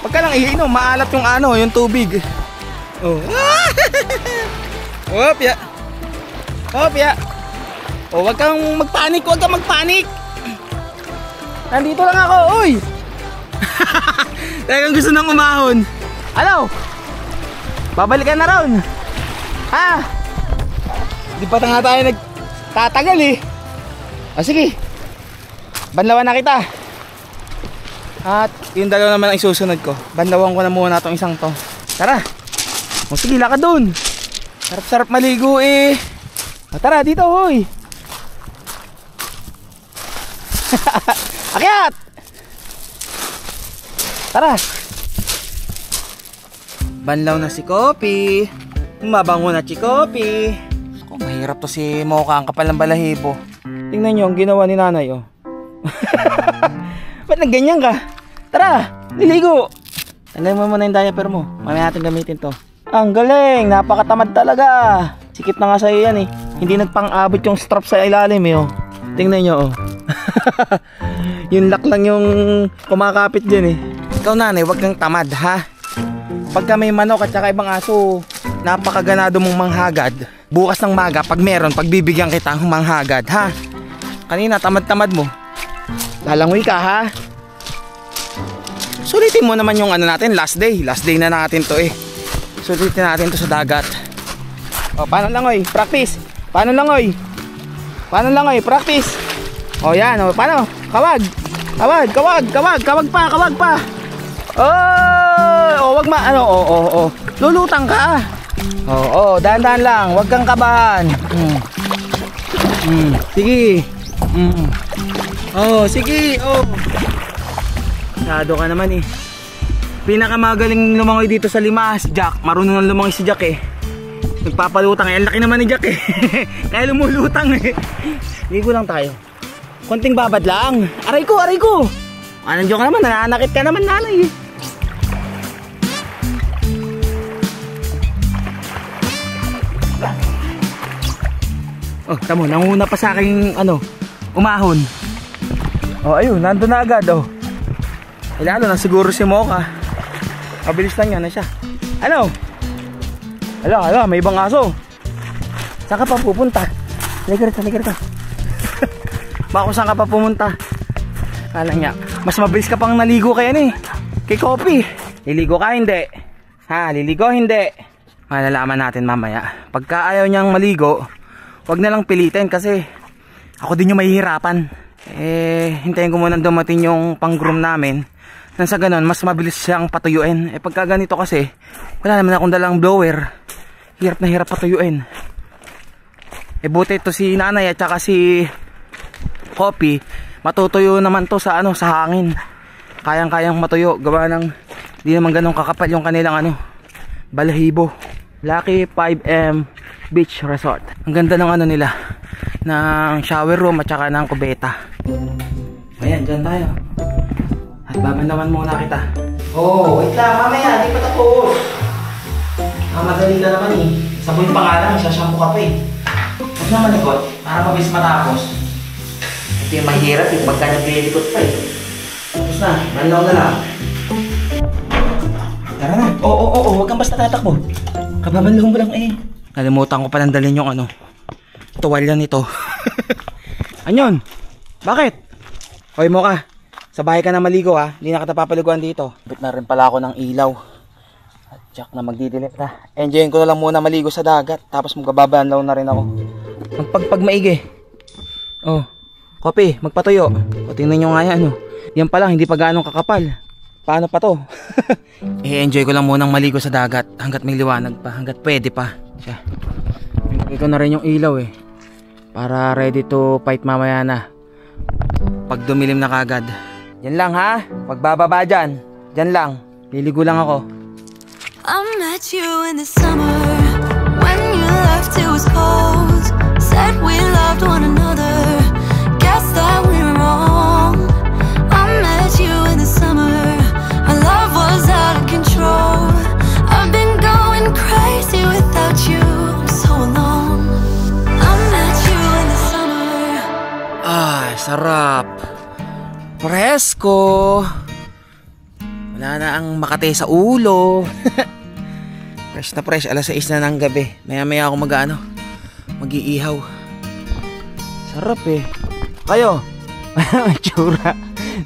Pagka lang iinom, maalat yung ano, yung tubig. Oh. Opya. Opya. Oh, wag kang magpanik, wag kang magpanik. Nandito lang ako, oy. Talagang gusto nang umahon. Ano? Babalikan na raon. Ha? Di pa nga tayo nagtatagal eh. O sige. Banlawan na kita. At yung dalawa naman ang isusunod ko. Banlawan ko na muna itong isang to. Tara. O sige, lakad dun. Sarap-sarap maligo eh. O tara, dito hoy. Akyat! Tara. Banlaw na si Kopi. Mabango na si Kopi. Ako, mahirap to si Mocha, ang kapal ng balahibo. Tingnan nyo ang ginawa ni nanay oh. Ba't nagganyan ka? Tara, niligo. Tanggalin mo muna yung diaper mo. Mamaya natin gamitin to. Ang galing, napakatamad talaga. Sikip na nga sa'yo yan eh. Hindi nagpang-abot yung strap sa ilalim eh oh. Tingnan nyo oh. Yung lock lang yung kumakapit dyan eh. Ikaw nanay, wag kang tamad ha. Pagka may manok at saka ibang aso, napakaganado mong manghagad. Bukas ng maga, pag meron, pagbibigyan kita ng manghagad ha. Kanina tamad-tamad mo. Lalangoy ka ha. Sulitin mo naman yung ano natin, last day. Last day na natin to eh. Sulitin natin to sa dagat. O, paano langoy? Practice. Paano langoy? Paano langoy? Practice. O, yan. O, paano? Kawag. Kawag, kawag, kawag. Kawag pa, kawag pa. Oh, wag ma, ano, lulutang ka. Dahan-dahan lang. Wag kang kabahan. Sige. Sige. Masyado ka naman eh. Pinakamagaling lumangoy dito sa lima, si Jack. Marunong nang lumangoy si Jack eh. Nagpapalutang eh. Ang laki naman ni Jack eh. Kaya lumulutang eh. Ligo lang tayo. Konting babad lang. Aray ko, aray ko. Anong ka naman, nananakit ka naman nanay eh. Oh, tamo, nanguna pa sa aking ano, umahon. Oh, ayun, nandun na agad oh. Lalo na siguro si Mocha. Mabilis lang yan na siya. Ano? Ala, may ibang aso. Saan ka pa pupunta? Halika rito. Bako saan ka pa pumunta? Kala niya, mas mabilis ka pang naligo kaya ni kay Kopi. Liligo ka hindi? Ha, liligo hindi? Malalaman natin mamaya. Pagka ayaw niyang maligo, wag na lang pilitin kasi ako din yung mahihirapan. Hintayin ko muna dumating yung pang-groom namin. Nang sa ganun, mas mabilis siyang patuyuin. Pagka ganito kasi, wala naman akong dalang blower. Hirap na hirap patuyuin. Buti ito si nanay at saka si Kopi. Matutuyo naman to sa ano, sa hangin. Kayang-kayang matuyo. Gawa ng, di naman ganun kakapal yung kanilang balahibo. Lucky 5M Beach Resort. Ang ganda ng ano nila, ng shower room at saka ng kubeta. Ayan, dyan tayo. At babanlawan muna kita. Oh, wait lang, mamaya, di pa tapos. Madali ka naman eh. Sabuhin pa nga lang, isa-shampoo ka pa eh. Huwag naman ikot, para mabilis matapos. Ito yung mahirap eh, pagka naglilikot pa eh. Tapos na, manlaw na lang. Tara na. Oo, huwag kang basta tatakbo. Kababanlaw mo lang eh. Nalimutan ko palang dalhin yung tuwalya nito. Anyon? Bakit? Hoy mo ka. Sa bahay ka na maligo ha. Hindi na kita papaliguan dito. Bit na rin pala ako ng ilaw. At Jack na magdidilim na. Enjoyin ko na lang muna maligo sa dagat. Tapos magbabanlaw na rin ako. Magpagpag maigi. Oh, kopi, magpatuyo. O tingnan nyo nga yan. Yan pa lang, hindi pa gaanong kakapal. Paano pa to? I-enjoy ko lang munang maligo sa dagat. Hanggat may liwanag pa. Hanggat pwede pa. Siya. Pinagay ko na rin yung ilaw eh. Para ready to fight mamaya na. Pag dumilim na kagad. Yan lang ha. Magbababa dyan. Dyan lang. Liligo lang ako. I met you in the summer when you left it was cold. Said we loved one another. Guess that we were wrong. I met you in the summer. Our love was out of control. I've been going crazy without you so long. I met you in the summer. Ah, sarap. Presko. Wala na ang makate sa ulo. Fresh na fresh, alas 6 na ng gabi. Maya ako mag-iihaw. Sarap eh. Kayo. Tsura.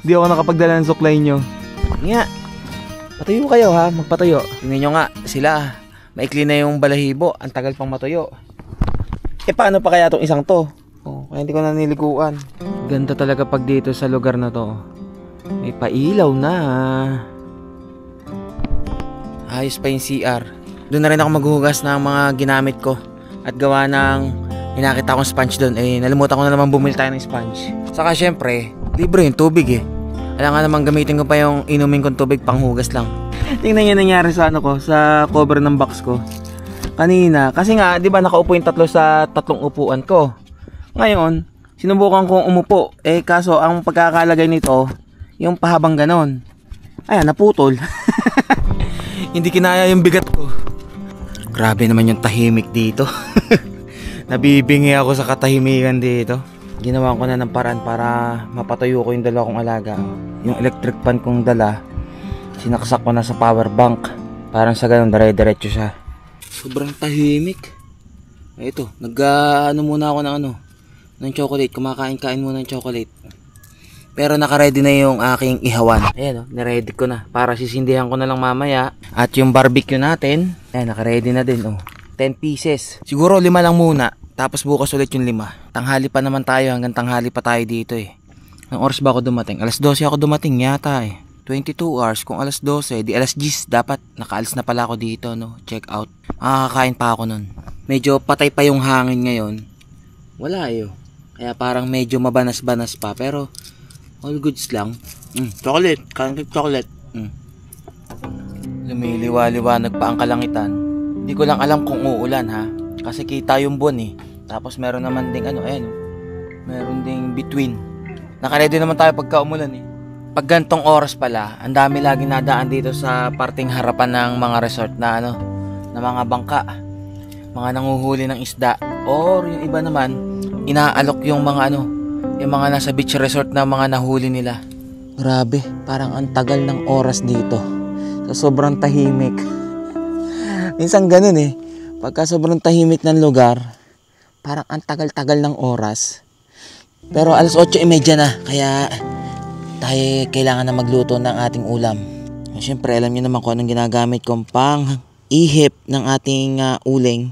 Di ako nakapagdala ng suklay nyo. Nga. Patuyo kayo ha, magpatuyo. Tingnan nyo nga, sila. Maikli na yung balahibo. Ang tagal pang matuyo. Paano pa kaya tong isang to? Oh, kaya hindi ko na niliguan. Ganda talaga pag dito sa lugar na to. May pailaw na. Ayos pa yung CR. Doon na rin ako maghuhugas ng mga ginamit ko. At gawa ng hinakita kong sponge doon. Nalimutan ko na naman bumili tayo ng sponge. Saka syempre, libre yung tubig eh. Alam nga naman gamitin ko pa yung inumin kong tubig panghugas lang. Tingnan nyo nangyari sa sa cover ng box ko. Kanina, kasi nga, di ba nakaupo yung tatlo sa tatlong upuan ko. Ngayon, sinubukan kong umupo. Kaso, ang pagkakalagay nito, yung pahabang ganon. Ayan, naputol. Hindi kinaya yung bigat ko. Grabe naman yung tahimik dito. Nabibingi ako sa katahimikan dito. Ginawa ko na ng paraan para mapatuyo ko yung dala kong alaga. Yung electric fan kong dala, sinaksak ko na sa power bank. Parang sa ganon, dire-diretso siya. Sobrang tahimik. Ito, muna ako ng chocolate. Kumakain-kain muna ng chocolate. Pero naka-ready na yung aking ihawan. Ayan niready ko na. Para sisindihan ko na lang mamaya. At yung barbecue natin, ayan, naka-ready na din. 10 pieces. Siguro 5 lang muna. Tapos bukas ulit yung 5. Tanghali pa naman tayo. Hanggang tanghali pa tayo dito eh. Ang oras ba ako dumating? Alas 12 ako dumating yata eh. 22 hours. Kung alas 12, di alas 10 dapat. Nakaalis na pala ako dito, check out. Makakakain pa ako nun. Medyo patay pa yung hangin ngayon. Wala Kaya parang medyo mabanas-banas pa. Pero all goods lang. Chocolate. Kain chocolate. Lumiliwa-liwanag pa ang kalangitan. Hindi ko lang alam kung uulan ha. Kasi kita yung buwan eh. Tapos meron naman ding meron ding between. Nakaready naman tayo pagka umulan eh. Pag gantong oras pala, ang dami lagi nadaan dito sa parting harapan ng mga resort na na mga bangka. Mga nanguhuli ng isda. Or yung iba naman, inaalok yung mga yung mga nasa beach resort na mga nahuli nila. Grabe, parang ang tagal ng oras dito. So, sobrang tahimik. Minsan ganun eh. Pagka sobrang tahimik ng lugar, parang ang tagal-tagal ng oras. Pero alas 8:30 na, kaya tayo kailangan na magluto ng ating ulam. Siyempre, alam niyo naman kung anong ginagamit kong pang ihip ng ating uling,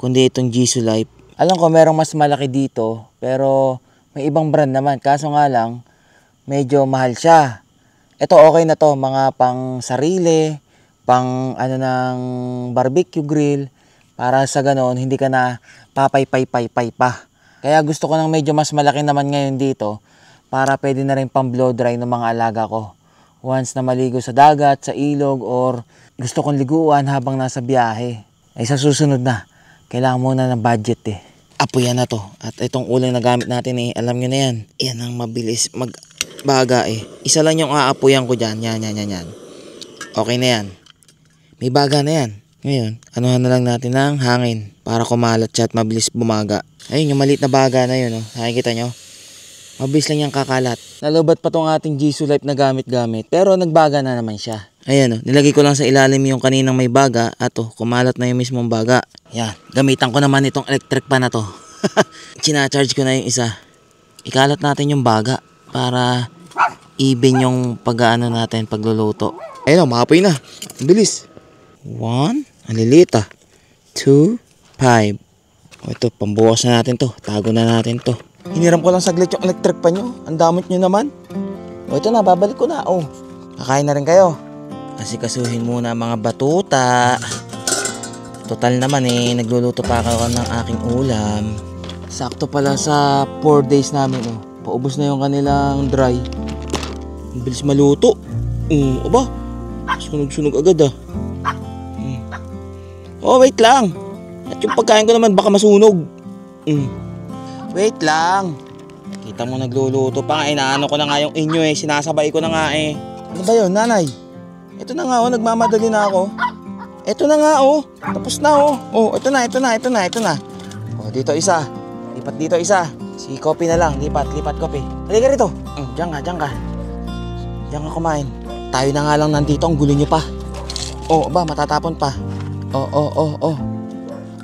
kundi itong Jisoo Life. Alam ko merong mas malaki dito, pero may ibang brand naman. Kaso nga lang, medyo mahal siya. Ito okay na to, mga pang sarili, pang ng barbecue grill, para sa ganon, hindi ka na papay-pay-pay-pay pa. Kaya gusto ko ng medyo mas malaki naman ngayon dito, para pwede na rin pang blow dry ng mga alaga ko. Once na maligo sa dagat, sa ilog, or gusto kong liguan habang nasa biyahe. Ay sa susunod na, kailangan muna ng budget eh. Apoyan na to. At itong uling na gamit natin eh, alam nyo na yan. Yan ang mabilis magbaga eh. Isa lang yung aapoyan ko dyan. Yan. Okay na yan. May baga na yan. Ngayon, anuhan na lang natin ng hangin para kumalat siya at mabilis bumaga. Ayun, yung maliit na baga na yun. Nakikita nyo? Mabilis lang yung kakalat. Nalubat pa tong ating Jisoo Life na gamit-gamit. Pero nagbaga na naman siya. Ayan nilagay ko lang sa ilalim yung kaninang may baga. At kumalat na yung mismong baga. Yan, gamitan ko naman itong electric pan na to. Sinacharge ko na yung isa. Ikalat natin yung baga para even yung pag-ano natin pagluluto. Ayun maapoy na. Ang bilis. 1, ang lilit 2, 5. Ito, pambukas na natin to. Tago na natin to. Hiniram ko lang saglit yung electric pan nyo. Ang damot nyo naman. Ito na, babalik ko na. Kakain na rin kayo. Asikasuhin muna mga batuta. Total naman nagluluto pa ako ng aking ulam. Sakto pala sa 4 days namin. Paubos na yung kanilang dry. Ang bilis maluto. Aba, sunog-sunog agad wait lang. At yung pagkain ko naman baka masunog. Wait lang. Kita mo nagluluto pa nga. Inaano ko na nga yung inyo sinasabay ko na nga Ano ba yun, nanay? Ito na nga nagmamadali na ako. Ito na nga Tapos na ito na. Dito isa. Lipat dito isa. Si Kopi na lang. Lipat Kopi. Halika rito. Diyan ka. Diyan ka kumain. Tayo na nga lang nandito. Ang gulo nyo pa. Matatapon pa.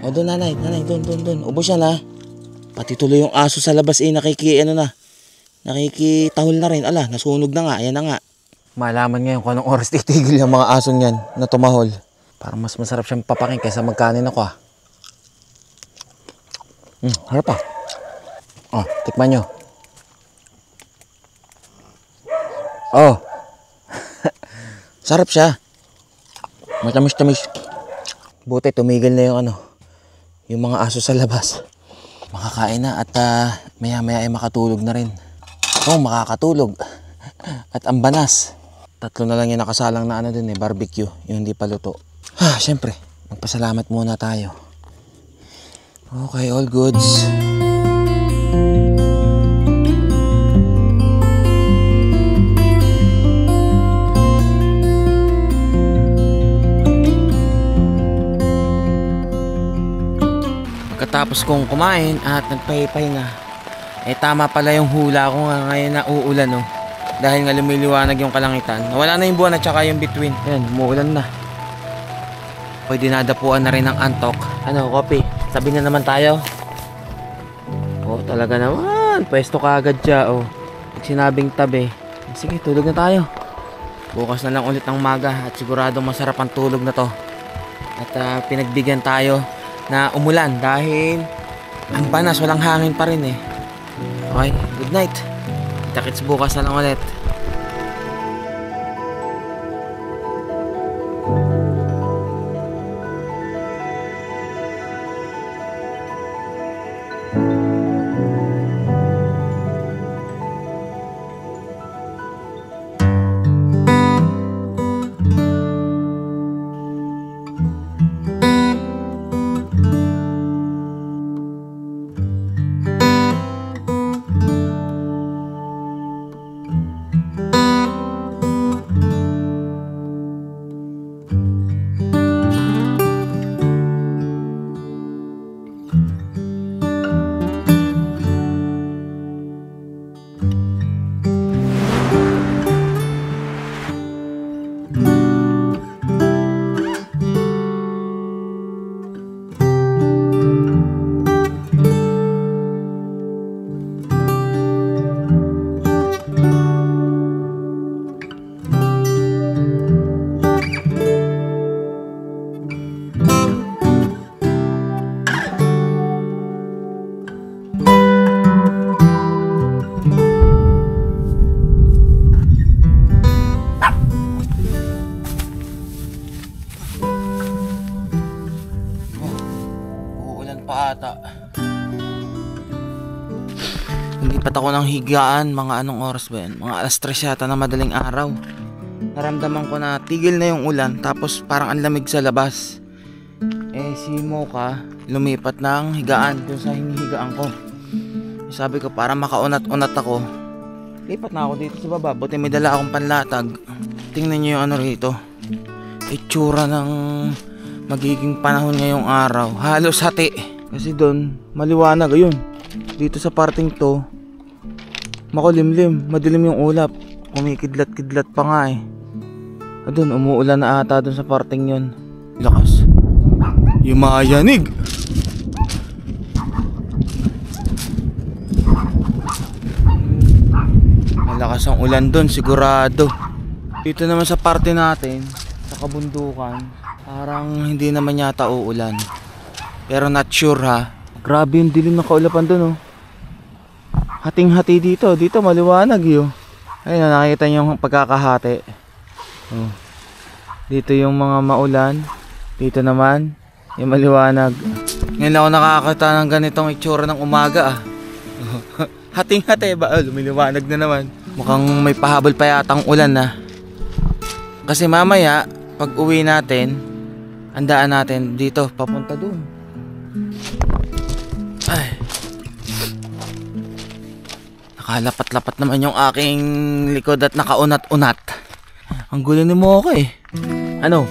Doon nanay, doon. Ubos yan Pati tuloy yung aso sa labas nakikitahol na rin. Nasunog na nga. Ayan na nga. Malaman ngayon kung anong oras titigil yung mga aso niyan na tumahol. Parang mas masarap siyang papakin kaysa magkanin ako harap tikman nyo. Sarap siya. Matamis-tamis. Buti tumigil na yung mga aso sa labas. Makakain na at maya-maya ay makatulog na rin. Makakatulog. At ang banas. 3 na lang yung nakasalang na barbecue. Yung hindi pa luto. Siyempre, magpasalamat muna tayo. Okay, all goods. Pagkatapos kong kumain at nagpahipahinga, tama pala yung hula ko ngayon na uulan dahil nga lumiliwanag yung kalangitan. Wala na yung buwan at saka yung between. Ayan, umuulan na. Pwede nadapuan na rin ng antok. Kopi, tabi na naman tayo. Talaga naman. Pwesto ka agad siya. Pag sinabing tabi, sige, tulog na tayo. Bukas na lang ulit ng maga at siguradong masarap ang tulog na to. At pinagbigyan tayo na umulan dahil ang banas, walang hangin pa rin Okay, good night. Kita-kits bukas na lang ulit. ata. Lumipat ako ng higaan, mga anong oras ba yan? Mga alas 3 yata na madaling araw. Naramdaman ko na tigil na yung ulan, tapos parang ang lamig sa labas. Si Mocha lumipat ng higaan dun sa hinihigaan ko. Sabi ko para makaunat-unat ako, lipat na ako dito sa baba. Buti may dala akong panlatag. Tingnan nyo yung ano rito, itsura ng magiging panahon ngayong araw. Halos hati. Kasi doon maliwanag. Ayun, dito sa parting to Makulimlim, madilim yung ulap. Kumikidlat-kidlat pa nga eh. Doon, umuulan na ata doon sa parting yun. Lakas. Yumayanig. Malakas ang ulan doon, sigurado. Dito naman sa parte natin, sa kabundukan, parang hindi naman yata uulan. Pero not sure ha. Grabe yung dilim ng kaulapan doon oh. Hating-hati dito, dito maliwanag yun. Ayun, nakikita niyo yung pagkakahati. Oh. Dito yung mga maulan, dito naman yung maliwanag. Ngayon ako nakakita ng ganitong itsura ng umaga ah. Hating-hati ba? Lumiliwanag na naman. Mukhang may pahabol pa yatang ulan na. Kasi mamaya, pag uwi natin, andaan natin dito, papunta dun. Ay. Nakalapat-lapat naman yung aking likod at nakaunat-unat. Ang gulo ni Mocha eh. Ano?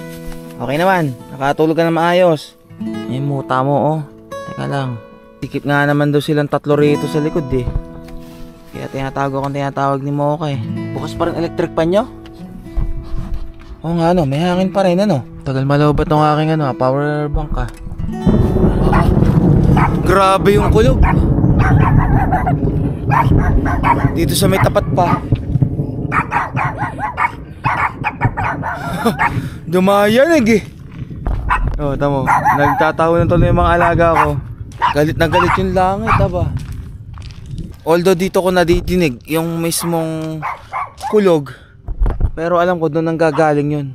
Okay naman. Nakatulog ka na maayos. Yung muta mo oh. Teka lang. Tikip nga naman daw silang 3 rito sa likod eh. Kaya tinatawag ni Mocha eh. Bukas pa rin electric pan nyo? Oo nga ano, may hangin pa rin ano. Tagal malobat ng aking ano, power bank ah. Grabe yung kulog. Dito sa may tapat pa. Dumayanig eh. Oh, tamo. Nagtatawa na tuloy yung mga alaga ko. Galit na galit yung langit, aba. Although dito ko nadidinig yung mismong kulog, pero alam ko doon nanggagaling yun.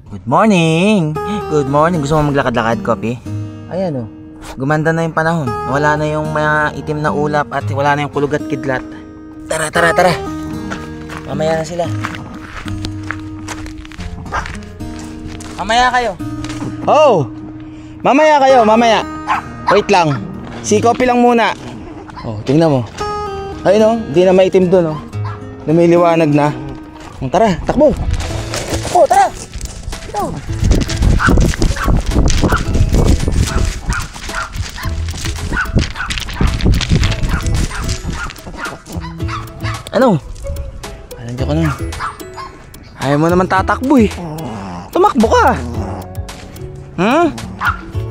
Good morning! Good morning. Gusto mo maglakad-lakad, Kopi? Ayan oh. Gumanda na yung panahon. Wala na yung mga itim na ulap at wala na yung kulog at kidlat. Tara, tara, tara. Mamaya na sila. Mamaya kayo. Oh! Mamaya kayo, mamaya. Wait lang. Si Kopi lang muna. Oh, tingnan mo. Ayun oh, hindi na maitim doon oh. Lumiliwanag na. Tara, takbo. Takbo, tara. Ito. Ano? Nandiyan ka na. Ayaw mo naman tatakbo eh. Tumakbo ka.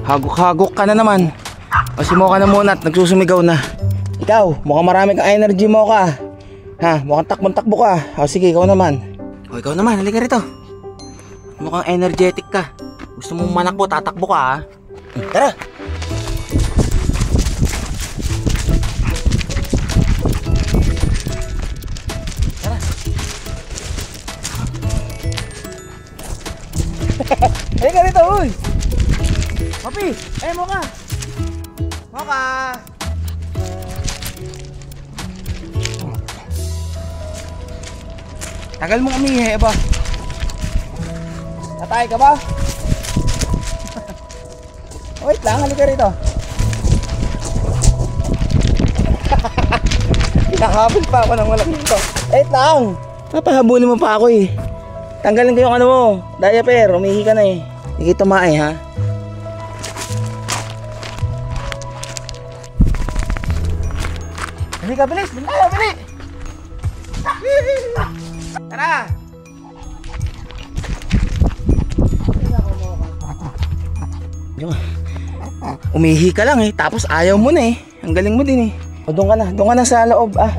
Hagok-hagok ka na naman. Pasimo ka na muna at nagsusumigaw na. Ikaw, mukhang marami kang energy mo ka. Ha, mukhang takbong-takbo ka. O sige, ikaw naman. O ikaw naman, halika rito. Mukhang energetic ka. Gusto mong manakbo, tatakbo ka ha. Tara. Tara. Halika rito, uy. Papi, Mocha. Mocha. Tagal mong umihi ba? Natay ka ba? Wait lang, halika rito. Nakabot pa ako ng malaki dito. Wait lang. Papahabulin mo pa ako eh. Tanggalin ko yung ano mo, diaper, umihi ka na eh. Hindi kita tumae ha. Halika, bilis! Bilis! Bilis! Tara! Umihi ka lang eh, tapos ayaw mo na eh. Ang galing mo din eh. O doon ka na sa loob ah.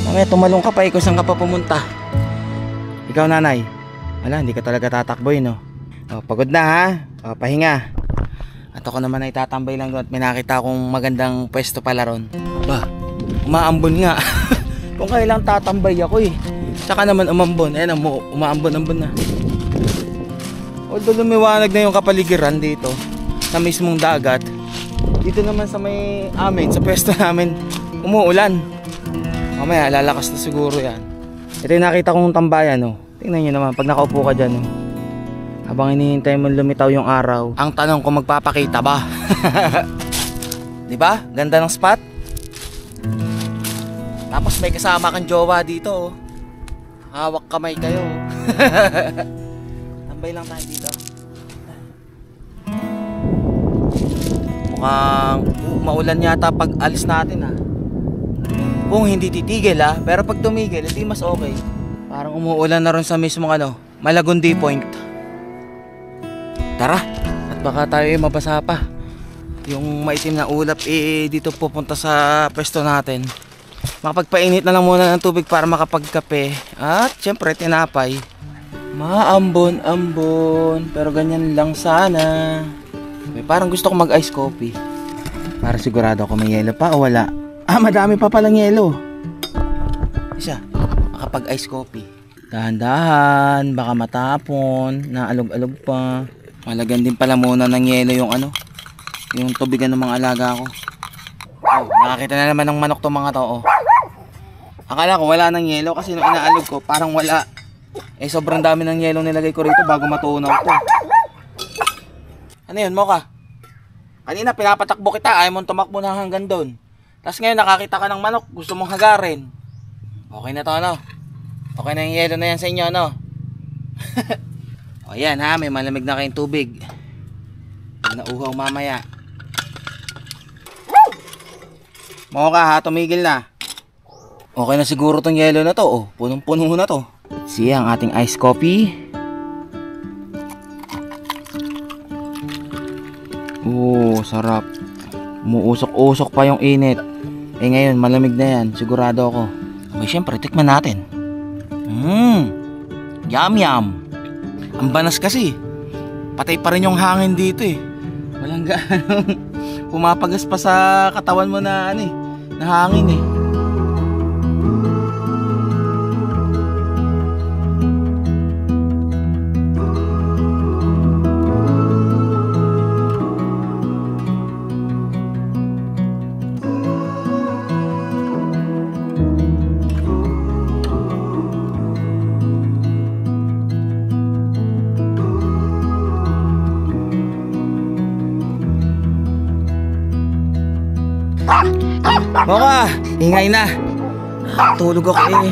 Mamaya tumalong ka pa eh kung saan ka pa pumunta. Ikaw nanay, wala, hindi ka talaga tatakboy no. O, pagod na ha, o, pahinga. At ako naman ay tatambay lang doon at may nakita akong magandang pwesto pala ron. Ba, umaambon nga. Kung kailang tatambay ako eh. Tsaka naman umambon, ayan umaambon-ambon na. Although lumiwanag na yung kapaligiran dito sa mismong dagat, dito naman sa may amin, sa pwesto namin, umuulan. Mamaya lalakas na siguro yan. Ito yung nakita kong tambayan oh. Tingnan nyo naman pag nakaupo ka dyan oh. Habang hinihintay mo lumitaw yung araw, ang tanong kung magpapakita ba. Diba? Ganda ng spot. Tapos may kasama kang jowa dito oh. Hawak kamay kayo. Tambay lang tayo dito. Mukhang maulan yata pag alis natin ha. kung hindi titigil pero pag tumigil, hindi mas okay. Parang umuulan na rin sa mismong Malagundi Point. Tara, at baka tayo mabasa pa. Yung maitim na ulap dito pupunta sa pwesto natin. Makapagpainit na lang muna ng tubig para makapagkape. At syempre tinapay. Maambon-ambon, pero ganyan lang sana. Parang gusto ko mag-ice coffee. Para sigurado ako may yelo pa o wala. Madami pa palang yelo. Isa, makapag-ice coffee. Dahan-dahan, baka matapon, naalog-alog pa. Malagyan din pala muna ng yelo yung tubigan ng mga alaga ko. Nakakita na naman ng manok to mga to. Akala ko wala ng yelo kasi nung inaalog ko parang wala. Sobrang dami ng yelo nilagay ko rito bago matunaw to. Ano yun, Mocha? Kanina pinapatakbo kita, ayaw mong tumakbo na hanggang doon. Tapos ngayon nakakita ka ng manok, gusto mong hagarin. Okay na to Okay na yung yelo na yan sa inyo O yan may malamig na kayong tubig. Nauhaw mamaya. Mocha tumigil na. Okay na siguro tong yelo na to punong-puno na to. Siya ang ating iced coffee. Sarap. Umuusok-usok pa yung init. Ngayon malamig na yan, sigurado ako. Okay, syempre tikman natin. Yum yum. Ang banas kasi. Patay pa rin yung hangin dito Walang gaano pumapagas pa sa katawan mo na na hangin Mocha, ingay na. Tulog ako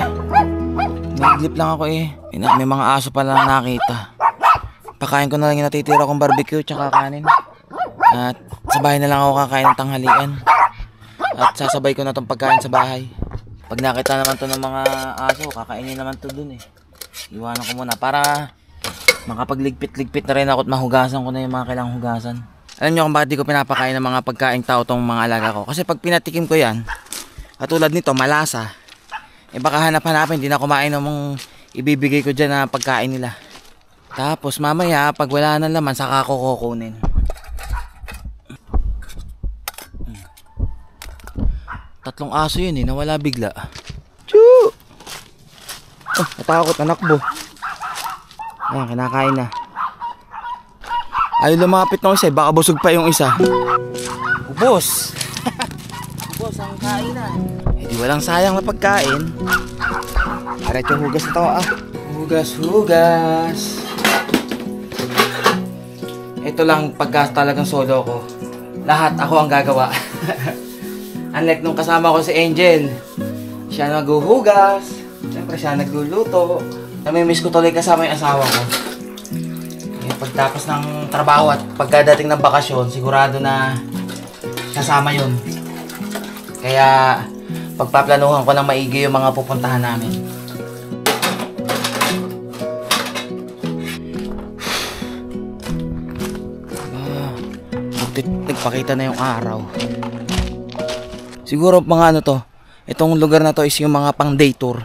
Naglip lang ako May mga aso pa lang nakita. Pakain ko na lang yung natitira kong barbecue tsaka kanin. At sa bahay na lang ako kakain ng tanghalian. At sasabay ko na tong pagkain sa bahay. Pag nakita naman to ng mga aso, kakainin naman to dun Iwanan ko muna para makapagligpit-ligpit na rin ako at mahugasan ko na yung mga kailangang hugasan. Alam nyo kung bakit di ko pinapakain ng mga pagkain tao tong mga alaga ko? Kasi pag pinatikim ko yan, katulad nito, malasa. Baka hanap-hanapin, hindi na kumain ng mga ibibigay ko dyan na pagkain nila. Tapos mamaya, pag wala na laman, saka ko kukunin. Tatlong aso yun nawala bigla. Choo! Natakot, nanakbo. Ayan, kinakain na. Ayaw lumapit ng isa, baka busog pa yung isa. Ubos! Ubos ang kainan. Di walang sayang na pagkain. Diretso hugas ito Hugas. Ito lang pagka talagang solo ko. Lahat ako ang gagawa. Unlike nung kasama ko si Angel. Siya naghuhugas. Siyempre siya nagluluto. Namimiss ko tuloy kasama yung asawa ko. Pagtapos ng trabaho at pagkadating ng bakasyon, sigurado na kasama yun. Kaya pagpaplanuhan ko ng maigi yung mga pupuntahan namin. Nagpakita na yung araw. Siguro mga itong lugar na to is yung mga pang day tour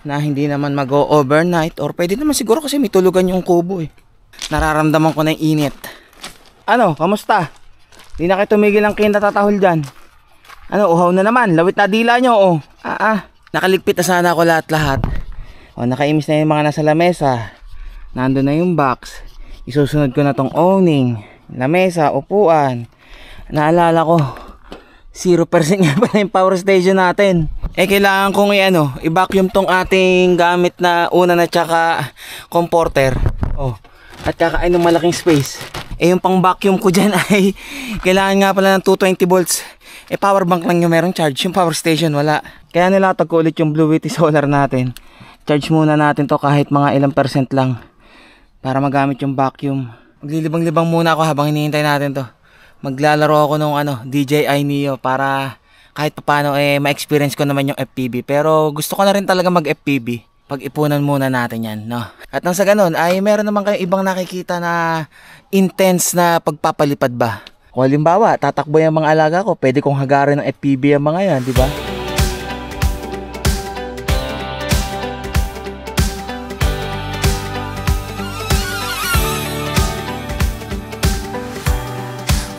na hindi naman mag-overnight or pwede naman siguro kasi may tulugan yung kubo Nararamdaman ko na yung init. Kamusta? Di na kayo tumigil ang kinatatahol dyan. Uhaw na naman. Lawit na dila nyo Nakaligpit na sana ako lahat-lahat. Nakaimis na yung mga nasa lamesa. Nandun na yung box. Isusunod ko na tong awning, lamesa, upuan. Naalala ko 0% nga pala yung power station natin. Kailangan kong i-vacuum tong ating gamit na una na tsaka comforter. At kakain ng malaking space. Yung pang vacuum ko dyan ay kailangan nga pala ng 220 volts. Power bank lang yung merong charge. Yung power station wala. Kaya nilatag ko ulit yung Blue Yeti solar natin. Charge muna natin to kahit mga ilang percent lang para magamit yung vacuum. Maglilibang-libang muna ako habang hinihintay natin to. Maglalaro ako nung DJI Neo para kahit paano ma-experience ko naman yung FPV. Pero gusto ko na rin talaga mag-FPV. Pag-ipunan muna natin yan, no? At nang sa ganun, ay meron naman kayo ibang nakikita na intense na pagpapalipad ba? Kung halimbawa, tatakbo yung mga alaga ko, pwede kong hagarin ng FPV ang mga yan, di ba?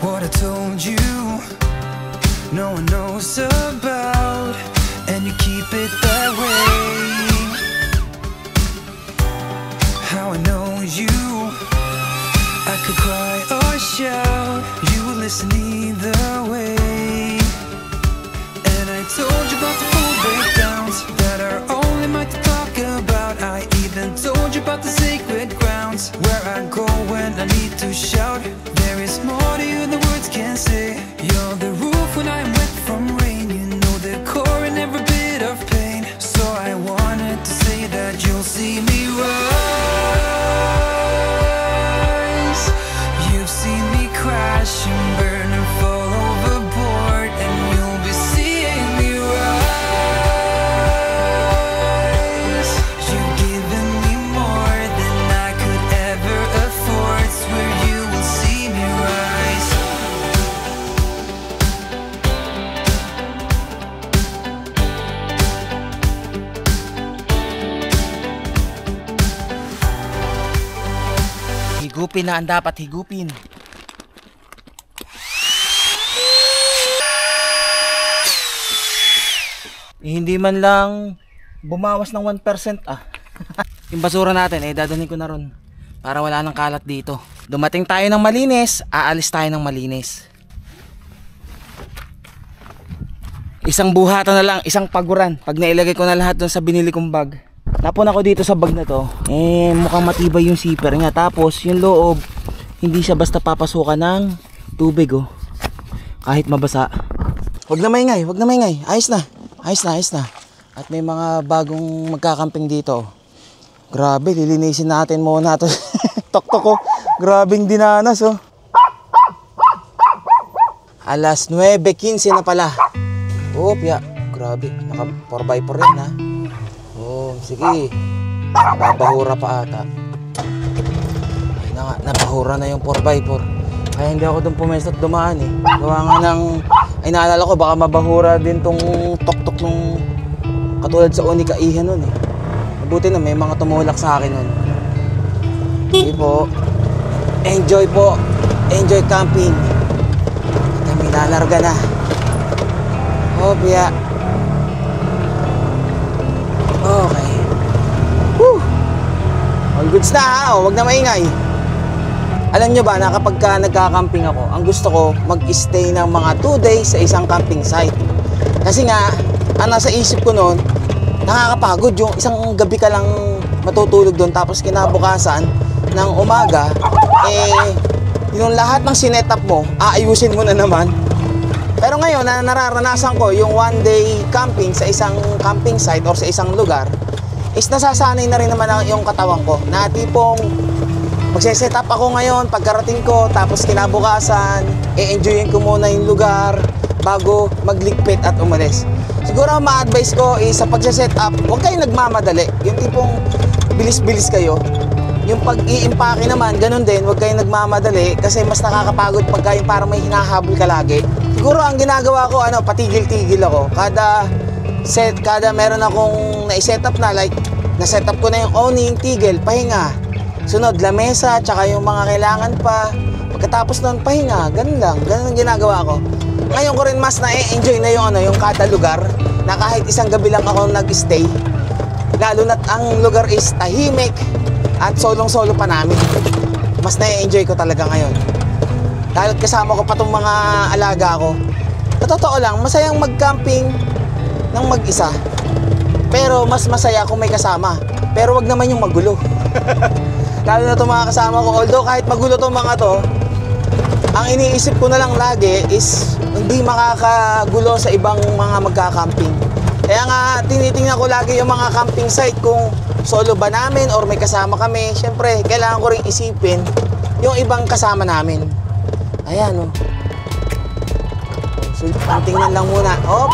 What I told you, no one knows about, and you keep it that way. How I know you, I could cry or shout, you would listen either way. And I told you about the full breakdowns that are only mine to talk about. I even told you about the sacred grounds where I go when I need to shout. There is more to you than words can say. You're the roof when I'm wet from rain. You know the core in every bit of pain. So I wanted to say that you'll see me rise. You've seen me crash and burn and fall overboard, and you'll be seeing me rise. You've given me more than I could ever afford. Swear you will see me rise. Higupin na ang dapat higupin. Hindi man lang bumawas ng 1% ah. Yung basura natin dadalhin ko na ron para wala nang kalat dito. Dumating tayo ng malinis, aalis tayo ng malinis. Isang buhatan na lang, isang paguran. Pag nailagay ko na lahat dun sa binili kong bag. Napon ako dito sa bag na to, mukhang matibay yung zipper niya. Tapos yung loob, hindi siya basta papasukan ng tubig oh. Kahit mabasa. Wag na maingay, wag na maingay. Ayos na. Ayos na, ayos na. At may mga bagong magkakamping dito. Grabe, lilinisin natin muna to. Tok-tok ko. Grabing dinanas oh. Alas 9:15 na pala. Oh, piya. Grabe, naka 4x4 yan ha. Oh, sige. Babahura pa ata. Ay na nga, nabahura na yung 4x4. Kaya hindi ako doon pumesto at dumaan eh. Gawa nga ng, ay naalala ko baka mabahura din tong tok-tok nung katulad sa Unica Iha nun eh. Mabuti na may mga tumulak sa akin nun. Sige po. Enjoy po. Enjoy camping. At kami lalarga na. Oh, biya. Okay. Woo! All goods na ha. O, wag na maingay. Alam nyo ba na kapag nagka-camping ako, ang gusto ko mag-stay ng mga 2 days sa isang camping site. Kasi nga, ang nasa isip ko noon, nakakapagod yung isang gabi ka lang matutulog doon tapos kinabukasan ng umaga, yung lahat ng sinetup mo, aayusin mo na naman. Pero ngayon, na nararanasan ko yung 1 day camping sa isang camping site or sa isang lugar, is nasasanay na rin naman yung katawan ko na tipong magse-set up ako ngayon pagkarating ko, tapos kinabukasan i-enjoyin ko muna yung lugar bago magligpit at umalis. Siguro ang ma-advise ko is sa pagse-set up, huwag kayong nagmamadali. Yung tipong bilis-bilis kayo. Yung pag-i-impake naman, ganun din, huwag kayong nagmamadali kasi mas nakakapagod pagka yung parang may hinahabol ka lagi. Siguro ang ginagawa ko, patigil-tigil ako. Kada meron akong na-set up na, like na-set up ko na yung owning, tigil, pahinga. Sunod, lamesa, tsaka yung mga kailangan pa. Pagkatapos nun, pahinga. Ganun lang. Ganun ang ginagawa ko. Ngayon ko rin mas na-enjoy na yung kada lugar na kahit isang gabi lang ako nag-stay. Lalo na't ang lugar is tahimik at solong-solo pa namin. Mas na-enjoy ko talaga ngayon. Lalo't kasama ko pa tong mga alaga ko. Sa totoo lang, masayang mag-camping ng mag-isa. Pero mas masaya kung may kasama. Pero wag naman yung magulo. Lalo na itong mga kasama ko, although kahit magulo itong mga to, ang iniisip ko na lang lagi is hindi makakagulo sa ibang mga magkakamping. Kaya nga, tinitingnan ko lagi yung mga camping site kung solo ba namin or may kasama kami. Siyempre, kailangan ko rin isipin yung ibang kasama namin. Ayan, oh. Konting lang muna. Op.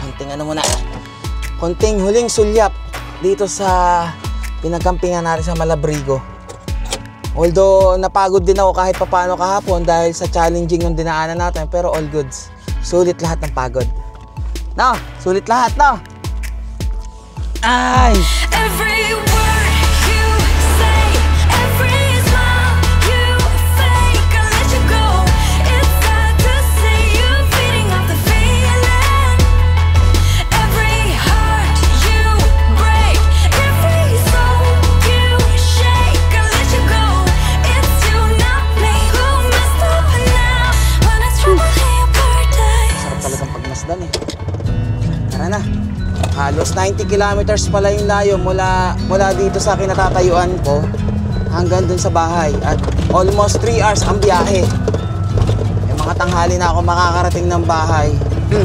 Konting muna. Konting huling sulyap dito sa pinagkampingan natin sa Malabrigo. Although napagod din ako kahit papano kahapon dahil sa challenging yung dinaanan natin, pero all goods. Sulit lahat ng pagod. No, sulit lahat, no? Ay! Every word you say, every smile you fake, I let you go. It's sad to see you feeding off the feeling. Every heart you break, every soul you shake, I let you go. It's you, not me, who messed up now. When it's from my birthday. Sarap talagang pagmasdan eh. Tara na. Halos 90 kilometers pala yung layo mula dito sa kinatatayuan ko hanggang dun sa bahay. At almost 3 hours ang biyahe. Yung mga tanghali na ako makakarating ng bahay.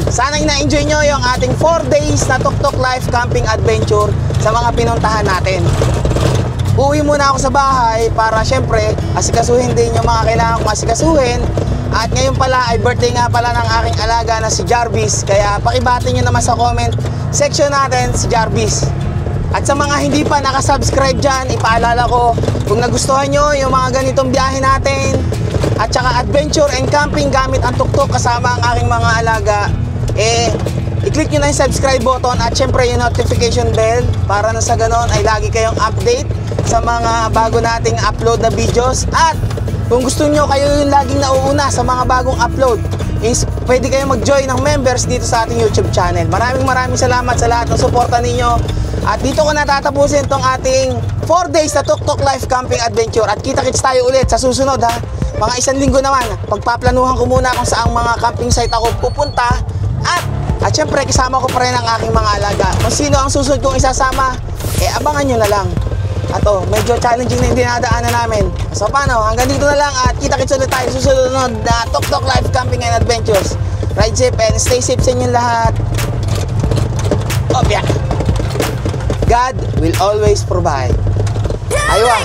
Sana'y na-enjoy nyo yung ating 4 days na Tuktok Life Camping Adventure sa mga pinuntahan natin. Uwi muna ako sa bahay para syempre asikasuhin din yung mga kailangan kong asikasuhin. At ngayon pala ay birthday nga pala ng aking alaga na si Jarvis. Kaya pakibati nyo naman sa comment section natin si Jarvis. At sa mga hindi pa nakasubscribe dyan, ipaalala ko kung nagustuhan nyo yung mga ganitong biyahe natin at saka adventure and camping gamit ang tuktok kasama ang aking mga alaga, i-click nyo na yung subscribe button at syempre yung notification bell para na sa ganon ay lagi kayong update sa mga bago nating upload na videos. At kung gusto nyo kayo yung laging nauuna sa mga bagong upload, is pwede kayong mag-join ng members dito sa ating YouTube channel. Maraming salamat sa lahat ng suporta ninyo. At dito ko natatapusin tong ating 4 days na Tuktok Life Camping Adventure. At kita-kits tayo ulit sa susunod ha. Mga 1 linggo naman. Pagpaplanuhan ko muna kung saang mga camping site ako pupunta. At syempre kasama ko pa rin ang aking mga alaga. Kung sino ang susunod kong isasama, abangan nyo na lang. At medyo challenging na yung dinadaanan namin. So paano, hanggang dito na lang at kita-kits ulit tayo susunod na Tuktok Life Camping and Adventures. Ride safe and stay safe sa inyong lahat. God will always provide. Aywa.